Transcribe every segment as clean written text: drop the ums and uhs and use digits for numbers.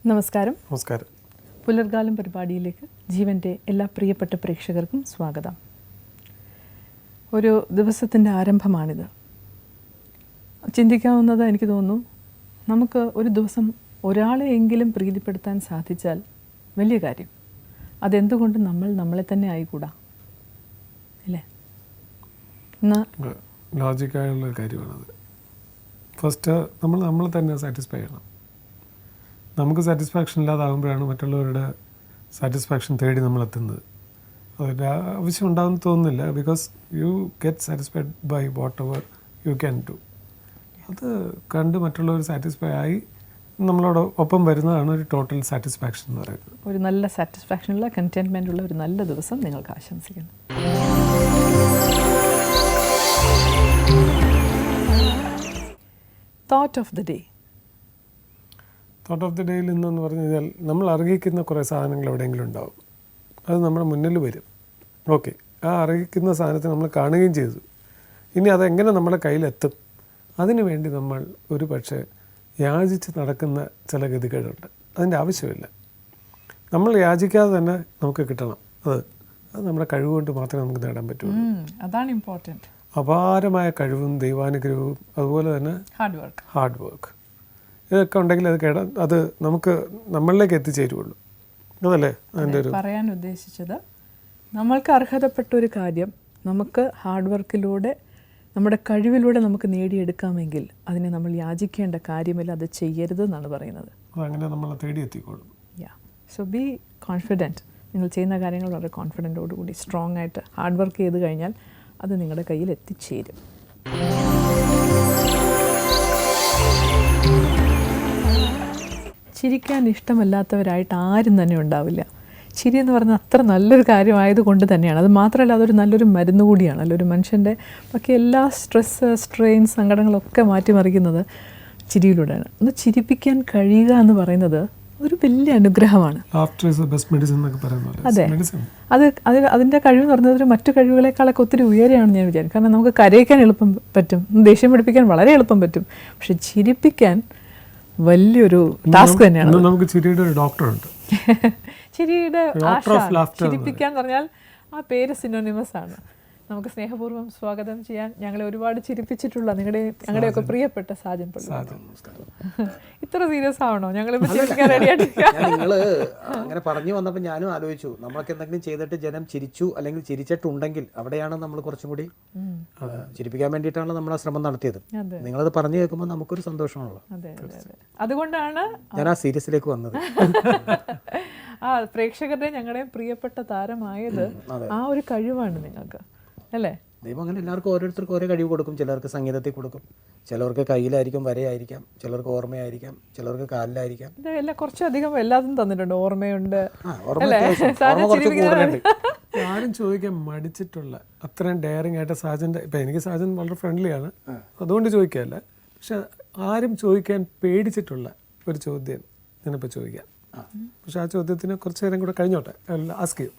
നമസ്കാരം. നമസ്കാരം. പുലർകാലം പരിപാടിയിലേക്ക് ജീവൻ്റെ എല്ലാ പ്രിയപ്പെട്ട പ്രേക്ഷകർക്കും സ്വാഗതം. ഒരു ദിവസത്തിൻ്റെ ആരംഭമാണിത്. ചിന്തിക്കാവുന്നത് എനിക്ക് തോന്നുന്നു, നമുക്ക് ഒരു ദിവസം ഒരാളെയെങ്കിലും പ്രീതിപ്പെടുത്താൻ സാധിച്ചാൽ വലിയ കാര്യം. അതെന്തുകൊണ്ട് നമ്മളെ തന്നെ ആയിക്കൂടാ, അല്ലേ? ലോജിക്കായുള്ള കാര്യമാണത്. ഫസ്റ്റ് നമ്മൾ തന്നെ സാറ്റിസ്ഫൈ ചെയ്യണം. നമുക്ക് സാറ്റിസ്ഫാക്ഷൻ ഇല്ലാതാകുമ്പോഴാണ് മറ്റുള്ളവരുടെ സാറ്റിസ്ഫാക്ഷൻ തേടി നമ്മളെത്തുന്നത്. അതിൻ്റെ ആവശ്യം ഉണ്ടാകുമെന്ന് തോന്നുന്നില്ല. Because you get satisfied by whatever you can do. അത് കണ്ട് മറ്റുള്ളവർ സാറ്റിസ്ഫൈ ആയി നമ്മളോട് ഒപ്പം വരുന്നതാണ് ഒരു ടോട്ടൽ സാറ്റിസ്ഫാക്ഷൻ എന്ന് പറയുന്നത്. ഒരു നല്ല സാറ്റിസ്ഫാക്ഷനുള്ള കണ്ടെയ്ൻമെൻ്റ് ഉള്ള ഒരു നല്ല ദിവസം നിങ്ങൾക്ക് ആശംസിക്കുന്നു. Thought of the day. Thought of the ഡേയിൽ നിന്നെന്ന് പറഞ്ഞു കഴിഞ്ഞാൽ, നമ്മൾ അർഹിക്കുന്ന കുറേ സാധനങ്ങൾ എവിടെയെങ്കിലും ഉണ്ടാവും. അത് നമ്മുടെ മുന്നിൽ വരും. ഓക്കെ, ആ അർഹിക്കുന്ന സാധനത്തെ നമ്മൾ കാണുകയും ചെയ്തു. ഇനി അതെങ്ങനെ നമ്മുടെ കയ്യിലെത്തും, അതിനു വേണ്ടി നമ്മൾ ഒരു പക്ഷേ യാചിച്ച് നടക്കുന്ന ചില ഗതികേടുണ്ട്. അതിൻ്റെ ആവശ്യമില്ല. നമ്മൾ യാചിക്കാതെ തന്നെ നമുക്ക് കിട്ടണം. അത് നമ്മുടെ കഴിവ് കൊണ്ട് മാത്രമേ നമുക്ക് നേടാൻ പറ്റുള്ളൂ. അതാണ് ഇമ്പോർട്ടൻറ്റ്. അപാരമായ കഴിവും ദൈവാനുഗ്രഹവും അതുപോലെ തന്നെ ഹാർഡ് വർക്ക് ഇതൊക്കെ ഉണ്ടെങ്കിൽ അത് നമുക്ക് നമ്മളിലേക്ക് എത്തിച്ചേരുള്ളൂ. അതല്ലേ അതിൻ്റെ ഒരു പറയാൻ ഉദ്ദേശിച്ചത്. നമ്മൾക്ക് അർഹതപ്പെട്ട ഒരു കാര്യം നമുക്ക് ഹാർഡ് വർക്കിലൂടെ നമ്മുടെ കഴിവിലൂടെ നമുക്ക് നേടിയെടുക്കാമെങ്കിൽ അതിനെ നമ്മൾ യാചിക്കേണ്ട കാര്യമില്ല. അത് ചെയ്യരുത് എന്നാണ് പറയുന്നത്. അതങ്ങനെ നമ്മളെ തേടിയെത്തിക്കോളും. So be confident. നിങ്ങൾ ചെയ്യുന്ന കാര്യങ്ങൾ വളരെ കോൺഫിഡൻറ്റോടുകൂടി സ്ട്രോങ് ആയിട്ട് ഹാർഡ് വർക്ക് ചെയ്ത് കഴിഞ്ഞാൽ അത് നിങ്ങളുടെ കയ്യിൽ എത്തിച്ചേരും. ചിരിക്കാൻ ഇഷ്ടമല്ലാത്തവരായിട്ട് ആരും തന്നെ ഉണ്ടാവില്ല. ചിരി എന്ന് പറഞ്ഞാൽ അത്ര നല്ലൊരു കാര്യമായതുകൊണ്ട് തന്നെയാണ്. അത് മാത്രമല്ല, അതൊരു നല്ലൊരു മരുന്ന് കൂടിയാണ്. ഒരു മനുഷ്യൻ്റെ ബാക്കി എല്ലാ സ്ട്രെസ്സ്, സ്ട്രെയിൻ, സങ്കടങ്ങളൊക്കെ മാറ്റിമറിക്കുന്നത് ചിരിയിലൂടെയാണ്. ഒന്ന് ചിരിപ്പിക്കാൻ കഴിയുക എന്ന് പറയുന്നത് ഒരു വലിയ അനുഗ്രഹമാണ്. അതെ, അതിൻ്റെ കഴിവ് എന്ന് പറയുന്നത് മറ്റു കഴിവുകളെക്കാളൊക്കെ ഒത്തിരി ഉയരെയാണെന്ന് ഞാൻ വിചാരിക്കും. കാരണം നമുക്ക് കരയിക്കാൻ എളുപ്പം പറ്റും, ദേഷ്യം പിടിപ്പിക്കാൻ വളരെ എളുപ്പം പറ്റും. പക്ഷെ ചിരിപ്പിക്കാൻ വലിയൊരു ടാസ്ക് തന്നെയാണ്. നമുക്ക് ചിരിയുടെ ഒരു ഡോക്ടറുണ്ട്. ചിരിയുടെ ചിരിപ്പിക്കാൻ പറഞ്ഞാൽ ആ പേര് സിനോണിമസ് ആണ്. നമുക്ക് സ്നേഹപൂർവ്വം സ്വാഗതം ചെയ്യാൻ ഞങ്ങളെ ഒരുപാട് ചിരിപ്പിച്ചിട്ടുള്ള ഞങ്ങളുടെയൊക്കെ പ്രിയപ്പെട്ട സാജൻ പള്ളി. ഇത്ര സീരിയസ് ആവണോ? ഞങ്ങളിപ്പോൾ ചിരിക്കാൻ നിങ്ങൾ അങ്ങനെ പറഞ്ഞു വന്നപ്പോൾ ഞാനും ആലോചിച്ചു, നമ്മൾക്ക് എന്തെങ്കിലും ചെയ്തിട്ട് ജനം ചിരിച്ചു അല്ലെങ്കിൽ ചിരിച്ചിട്ടുണ്ടെങ്കിൽ അവിടെയാണ് നമ്മൾ കുറച്ചും കൂടി ചിരിപ്പിക്കാൻ വേണ്ടിയിട്ടാണ് നമ്മൾ ആ ശ്രമം നടത്തിയത്. നിങ്ങളത് പറഞ്ഞു കേൾക്കുമ്പോൾ നമുക്കൊരു സന്തോഷമാണല്ലോ. അതുകൊണ്ടാണ് ഞാൻ ആ സീരീസിലേക്ക് വന്നത്. ആ പ്രേക്ഷകരുടെ ഞങ്ങളുടെയും പ്രിയപ്പെട്ട താരമായത് ആ ഒരു കഴിവാണ് നിങ്ങൾക്ക്, അല്ലേ? ദൈവം അങ്ങനെ എല്ലാവർക്കും ഓരോരുത്തർക്കും ഓരോ കഴിവ് കൊടുക്കും. ചിലർക്ക് സംഗീതത്തിൽ കൊടുക്കും, ചിലർക്ക് കയ്യിലായിരിക്കും, വരയായിരിക്കാം, ചിലർക്ക് ഓർമ്മയായിരിക്കാം, ചിലർക്ക് കാലിലായിരിക്കാം. ഇതെല്ലാം കുറച്ചധികം എല്ലാതും തന്നിട്ടുണ്ട്. ഓർമ്മയുണ്ട്. ആരും ചോദിക്കാൻ മടിച്ചിട്ടുള്ള അത്രയും ഡയറിങ് ആയിട്ട് സാജൻ്റെ, ഇപ്പം എനിക്ക് സാജൻ വളരെ ഫ്രണ്ട്ലിയാണ്, അതുകൊണ്ട് ചോദിക്കാമല്ല. പക്ഷെ ആരും ചോദിക്കാൻ പേടിച്ചിട്ടുള്ള ഒരു ചോദ്യം ഞാനിപ്പോൾ ചോദിക്കാം. പക്ഷെ ആ ചോദ്യത്തിന് കുറച്ച് നേരം കൂടെ കഴിഞ്ഞോട്ടെ, ആസ്ക് ചെയ്യും.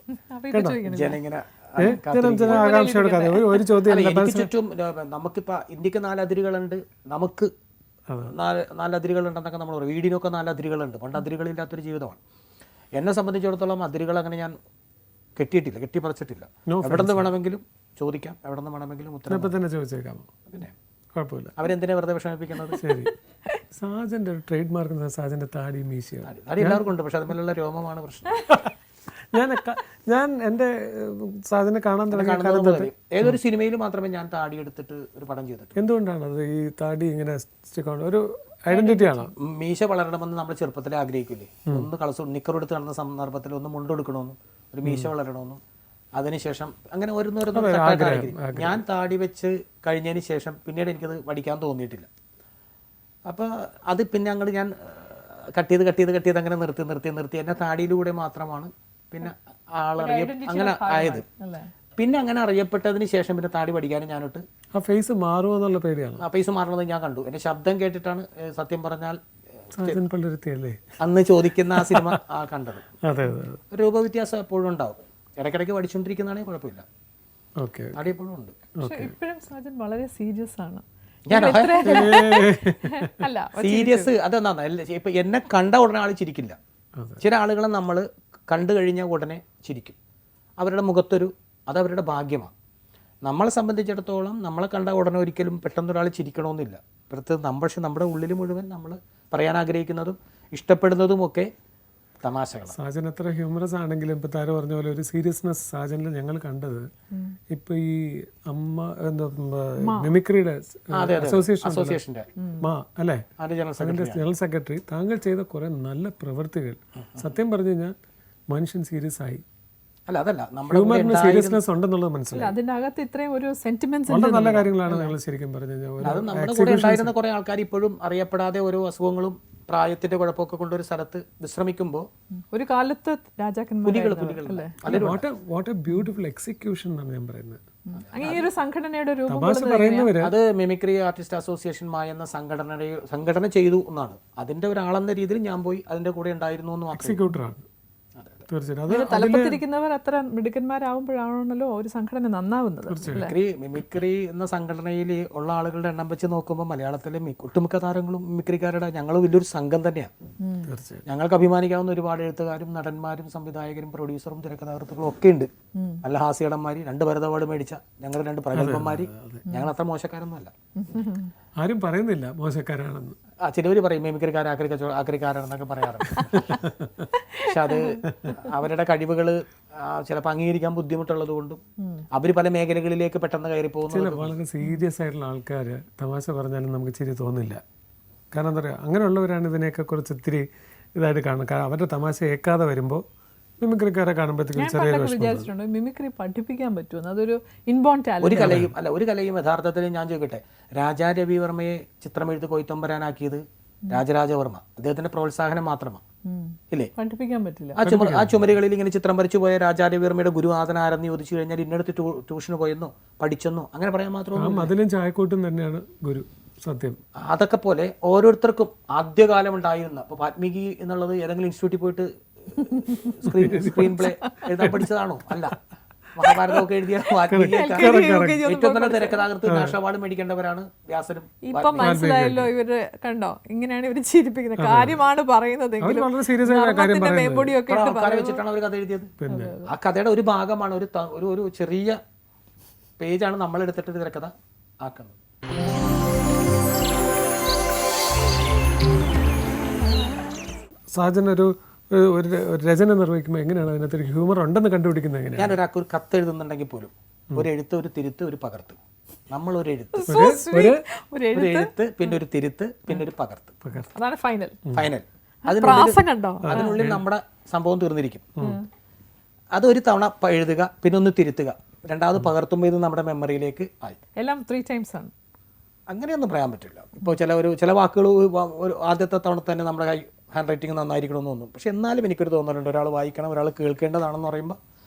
ഒരു ചോദ്യം ചുറ്റും നമുക്കിപ്പോൾ ഇന്ത്യക്ക് 4 അതിരുകളുണ്ട്, നമുക്ക് 4 അതിരുകളുണ്ടെന്നൊക്കെ നമ്മൾ പറയും. വീടിനൊക്കെ 4 അതിരുകളുണ്ട്. പണ്ട് അതിരുകളില്ലാത്തൊരു ജീവിതമാണ്. എന്നെ സംബന്ധിച്ചിടത്തോളം അതിരുകൾ അങ്ങനെ ഞാൻ കെട്ടിപ്പറച്ചിട്ടില്ല. എവിടെ നിന്ന് വേണമെങ്കിലും ചോദിക്കാം, എവിടെ നിന്ന് വേണമെങ്കിലും ഉത്തരം തന്നെ ചോദിച്ചേക്കാം. പിന്നെ കുഴപ്പമില്ല. അവരെന്തിനാ വെറുതെ വിഷമിപ്പിക്കുന്നത്? ശരി. സാജന്റെ ഒരു ട്രേഡ് മാർക്ക് സാജന്റെ താടി മീശയാണ്. താടി എല്ലാവർക്കും ഉണ്ട്, പക്ഷെ അതുപോലുള്ള രോമമാണ് പ്രശ്നം. ഞാൻ എൻ്റെ സാജനെ കാണാൻ തുടങ്ങിയ ഏതൊരു സിനിമയിൽ മാത്രമേ ഞാൻ താടി എടുത്തിട്ട് ഒരു പടം ചെയ്തിട്ട്. എന്തുകൊണ്ടാണ് അത് ഈ താടി ഇങ്ങനെ ഒരു ഐഡന്റിറ്റി ആണോ? മീശ വളരണമെന്ന് നമ്മൾ ചെറുപ്പത്തിലെ ആഗ്രഹിക്കില്ലേ? ഒന്ന് നിക്കറെടുത്ത് നടന്ന സന്ദർഭത്തിൽ ഒന്ന് മുണ്ടെടുക്കണമെന്നും ഒരു മീശ വളരണമെന്നും അതിനുശേഷം അങ്ങനെ ഓരോന്നോരോന്നും ഞാൻ താടി വെച്ച് കഴിഞ്ഞതിന് ശേഷം പിന്നീട് എനിക്കത് പഠിക്കാൻ തോന്നിയിട്ടില്ല. അപ്പോൾ അത് പിന്നെ അങ്ങോട്ട് ഞാൻ കട്ട് ചെയ്ത് അങ്ങനെ നിർത്തി എന്നെ താടിയിലൂടെ മാത്രമാണ് പിന്നെ അങ്ങനെ ആയത്. പിന്നെ അങ്ങനെ അറിയപ്പെട്ടതിന് ശേഷം പിന്നെ താടി പഠിക്കാനും ഞാനിട്ട് ആ ഫേസ് മാറുമെന്നുള്ള പേടിയാണ്. ആ ഫേസ് മാറണമെന്ന് ഞാൻ കണ്ടു. എൻ്റെ ശബ്ദം കേട്ടിട്ടാണ് സത്യം പറഞ്ഞാൽ അന്ന് ചോദിക്കുന്ന ആ സിനിമ കണ്ടത്. രൂപവ്യത്യാസം എപ്പോഴും ഉണ്ടാവും. ഇടയ്ക്കിടയ്ക്ക് പഠിച്ചുകൊണ്ടിരിക്കുന്നതാണെങ്കിൽ കുഴപ്പമില്ല. താടി എപ്പോഴും ഉണ്ട്. ഇപ്പോഴും സാജൻ വളരെ സീരിയസ് ആണ്. ഞാൻ അല്ല സീരിയസ് അതെന്താ ഇപ്പൊ എന്നെ കണ്ട ഉടനെ ആൾ ചിരിക്കില്ല. ചില ആളുകളെ നമ്മൾ കണ്ടു കഴിഞ്ഞ ഉടനെ ചിരിക്കും. അവരുടെ മുഖത്തൊരു അതവരുടെ ഭാഗ്യമാണ്. നമ്മളെ സംബന്ധിച്ചിടത്തോളം നമ്മളെ കണ്ട ഉടനെ ഒരിക്കലും പെട്ടെന്നൊരാൾ ചിരിക്കണമെന്നില്ല. പക്ഷെ നമ്മുടെ ഉള്ളിൽ മുഴുവൻ നമ്മൾ പറയാൻ ആഗ്രഹിക്കുന്നതും ഇഷ്ടപ്പെടുന്നതും ഒക്കെ തമാശകളാണ്. സാജൻ എത്ര ഹ്യൂമറസ് ആണെങ്കിലും ഇപ്പൊ താര പറഞ്ഞ പോലെ ഒരു സീരിയസ്നെസ് സാജനിൽ ഞങ്ങൾ കണ്ടത് ഇപ്പൊ ഈ അമ്മ എന്താ മിമിക്രിയുടെ അസോസിയേഷന്റെ അല്ലേ ജനറൽ സെക്രട്ടറി താങ്കൾ ചെയ്ത കുറെ നല്ല പ്രവൃത്തികൾ സത്യം പറഞ്ഞു കഴിഞ്ഞാൽ മനുഷ്യൻ സീരിയസ് ആയി. അല്ല അതല്ല ഹ്യൂമറിന് സീരിയസ്നെസ് ഉണ്ടെന്നുള്ളത് മനസ്സിലായി. അതിനകത്ത് ഇത്രയും ഒരു സെന്റിമെന്റ്സ് വളരെ നല്ല കാര്യങ്ങളാണ് നിങ്ങൾ ശരിക്കും പറഞ്ഞു കഴിഞ്ഞാൽ. അത് നമ്മുടെ കൂടെ ഉണ്ടായിരുന്ന കുറെ ആൾക്കാർ ഇപ്പോഴും അറിയപ്പെടാതെ ഓരോ അസുഖങ്ങളും പ്രായത്തിന്റെ കുഴപ്പമൊക്കെ കൊണ്ട് ഒരു സ്ഥലത്ത് വിശ്രമിക്കുമ്പോൾ ഒരു കാലത്ത് വാട്ട് എ ബ്യൂട്ടിഫുൾ എക്സിക്യൂഷൻ എന്നാണ് ഞാൻ പറയുന്നത്. ഈ ഒരു സംഘടനയുടെ പറയുന്നവര് അത് മിമിക്രി ആർട്ടിസ്റ്റ് അസോസിയേഷൻ എന്ന സംഘടന ചെയ്തു എന്നാണ്. അതിന്റെ ഒരാളെന്ന രീതിയിൽ ഞാൻ പോയി അതിന്റെ കൂടെ ഉണ്ടായിരുന്നു എന്ന് മാത്രം. എക്സിക്യൂട്ടറാണ് തീർച്ചയായിട്ടും. തലപ്പത്തിരിക്കുന്നവർ അത്ര മിടുക്കന്മാരാവുമ്പോഴാണല്ലോ ഒരു സംഘടന നന്നാവുന്നത്. മിമിക്രി എന്ന സംഘടനയിൽ ഉള്ള ആളുകളുടെ എണ്ണം വെച്ച് നോക്കുമ്പോൾ മലയാളത്തിലെ ഒട്ടുമിക്ക താരങ്ങളും മിമിക്രിക്കാരുടെ ഞങ്ങൾ വലിയൊരു സംഘം തന്നെയാണ്. ഞങ്ങൾക്ക് അഭിമാനിക്കാവുന്ന ഒരുപാട് എഴുത്തുകാരും നടന്മാരും സംവിധായകരും പ്രൊഡ്യൂസറും തിരക്കഥാകൃത്തുക്കളും ഒക്കെ ഉണ്ട്. നല്ല ഹാസ്യടന്മാര്, 2 ഭരത് അവാർഡ് മേടിച്ച ഞങ്ങൾ 2 പ്രഗത്ഭന്മാര്. ഞങ്ങൾ അത്ര മോശക്കാരൊന്നുമല്ല. ആരും പറയുന്നില്ല മോശക്കാരാണെന്ന്. ചിലവര് പറയും മിമിക്രിക്കാർ ആക്രിക്കാരാണെന്നൊക്കെ പറയാറുണ്ട്. പക്ഷെ അത് അവരുടെ കഴിവുകൾ ചിലപ്പോൾ അംഗീകരിക്കാൻ ബുദ്ധിമുട്ടുള്ളത് കൊണ്ടും അവർ പല മേഖലകളിലേക്ക് പെട്ടെന്ന് കയറി പോകുന്നു. വളരെ സീരിയസ് ആയിട്ടുള്ള ആൾക്കാർ തമാശ പറഞ്ഞാലും നമുക്ക് ചിരി തോന്നില്ല. കാരണം എന്താ പറയുക, അങ്ങനെയുള്ളവരാണ് ഇതിനെയൊക്കെ കുറിച്ച് ഇത്തിരി ഇതായിട്ട് കാണുന്നത്. അവരുടെ തമാശ ഏക്കാതെ വരുമ്പോൾ മിമിക്രിക്കാരെ കാണുമ്പോഴത്തേക്കും ചെറിയൊരു വിചാരിച്ചിട്ടുണ്ട് മിമിക്രി പഠിപ്പിക്കാൻ പറ്റുമെന്ന്. അതൊരു ഇൻബോൺ ടാലന്റ്. ഒരു കലയും യഥാർത്ഥത്തിൽ ഞാൻ ചോദിക്കട്ടെ, രാജാ രവിവർമ്മയെ ചിത്രമെഴുത്ത് കൊയ്ത്തൊമ്പരാനാക്കിയത് രാജരാജവർമ്മ. അദ്ദേഹത്തിന്റെ പ്രോത്സാഹനം മാത്രമാണ് ഇല്ലേ? പഠിപ്പിക്കാൻ പറ്റില്ല. ആ ചുമരുകളിൽ ഇങ്ങനെ ചിത്രം വരച്ചു പോയ രാജാ രവിവർമ്മയുടെ ഗുരുനാഥൻ ആരെന്ന് ചോദിച്ചു കഴിഞ്ഞാൽ ഇന്നടത്ത് ട്യൂഷന് പോയെന്നോ പഠിച്ചെന്നോ അങ്ങനെ പറയാൻ മാത്രമേ. അതിലും ചായക്കൂട്ടും തന്നെയാണ് ഗുരു. സത്യം. അതൊക്കെ പോലെ ഓരോരുത്തർക്കും ആദ്യകാലം ഉണ്ടായിരുന്ന ഇപ്പൊ വാൽമീകി എന്നുള്ളത് ഏതെങ്കിലും ഇൻസ്റ്റിറ്റ്യൂട്ടിൽ പോയിട്ട് സ്ക്രീൻ പ്ലേ എഴുതാൻ പഠിച്ചതാണോ? അല്ല. മഹാഭാരതമൊക്കെ എഴുതിയ ഏറ്റവും നല്ല തിരക്കഥാകൃത്ത് നാഷണൽ അവാർഡ് മേടിക്കേണ്ടവരാണ് വ്യാസനും. ഇപ്പൊ മനസ്സിലായല്ലോ ഇവര് കണ്ടോ, ഇങ്ങനെയാണ് ഇവര് ചിരിപ്പിക്കുന്നത്. കാര്യമാണ് പറയുന്നത്. ആൾക്കാരെ വെച്ചിട്ടാണ് അവർ കഥ എഴുതിയത്. ആ കഥയുടെ ഒരു ഭാഗമാണ്, ഒരു ചെറിയ പേജാണ് നമ്മൾ എടുത്തിട്ട് തിരക്കഥ ആക്കുന്നത്. സാജൻ ഒരു രചന നിർവഹിക്കുമ്പോൾ എങ്ങനെയാണ് അതിനകത്ത് ഒരു ഹ്യൂമർ ഉണ്ടെന്ന് കണ്ടുപിടിക്കുന്നത് എങ്ങനെയാണ്? ഞാൻ ഒരാൾക്ക് ഒരു കത്ത് എഴുതുന്നുണ്ടെങ്കിൽ പോലും ഒരു എഴുത്ത്, ഒരു തിരുത്ത്, ഒരു പകർത്ത്. നമ്മൾ ഒരു എഴുത്ത്, പിന്നെ ഒരു തിരുത്ത്, പിന്നെ ഒരു പകർത്ത്. അതാണ് ഫൈനൽ. അതിനുള്ളിൽ നമ്മുടെ സംഭവം തീർന്നിരിക്കും. അതൊരു തവണ എഴുതുക, പിന്നെ ഒന്ന് തിരുത്തുക, രണ്ടാമത് പകർത്തുമ്പോൾ ഇത് നമ്മുടെ മെമ്മറിയിലേക്ക് ആയി. എല്ലാം 3 times ആണ്. അങ്ങനെയൊന്നും പറയാൻ പറ്റില്ല. ഇപ്പോൾ ചില വാക്കുകൾ ആദ്യത്തെ തവണ തന്നെ നമ്മുടെ ഹാൻഡ് റൈറ്റിംഗ് നന്നായിരിക്കണമെന്ന് തോന്നും. പക്ഷെ എന്നാലും എനിക്കൊരു തോന്നലുണ്ട്, ഒരാൾ വായിക്കണം, ഒരാൾ കേൾക്കേണ്ടതാണെന്ന് പറയുമ്പോൾ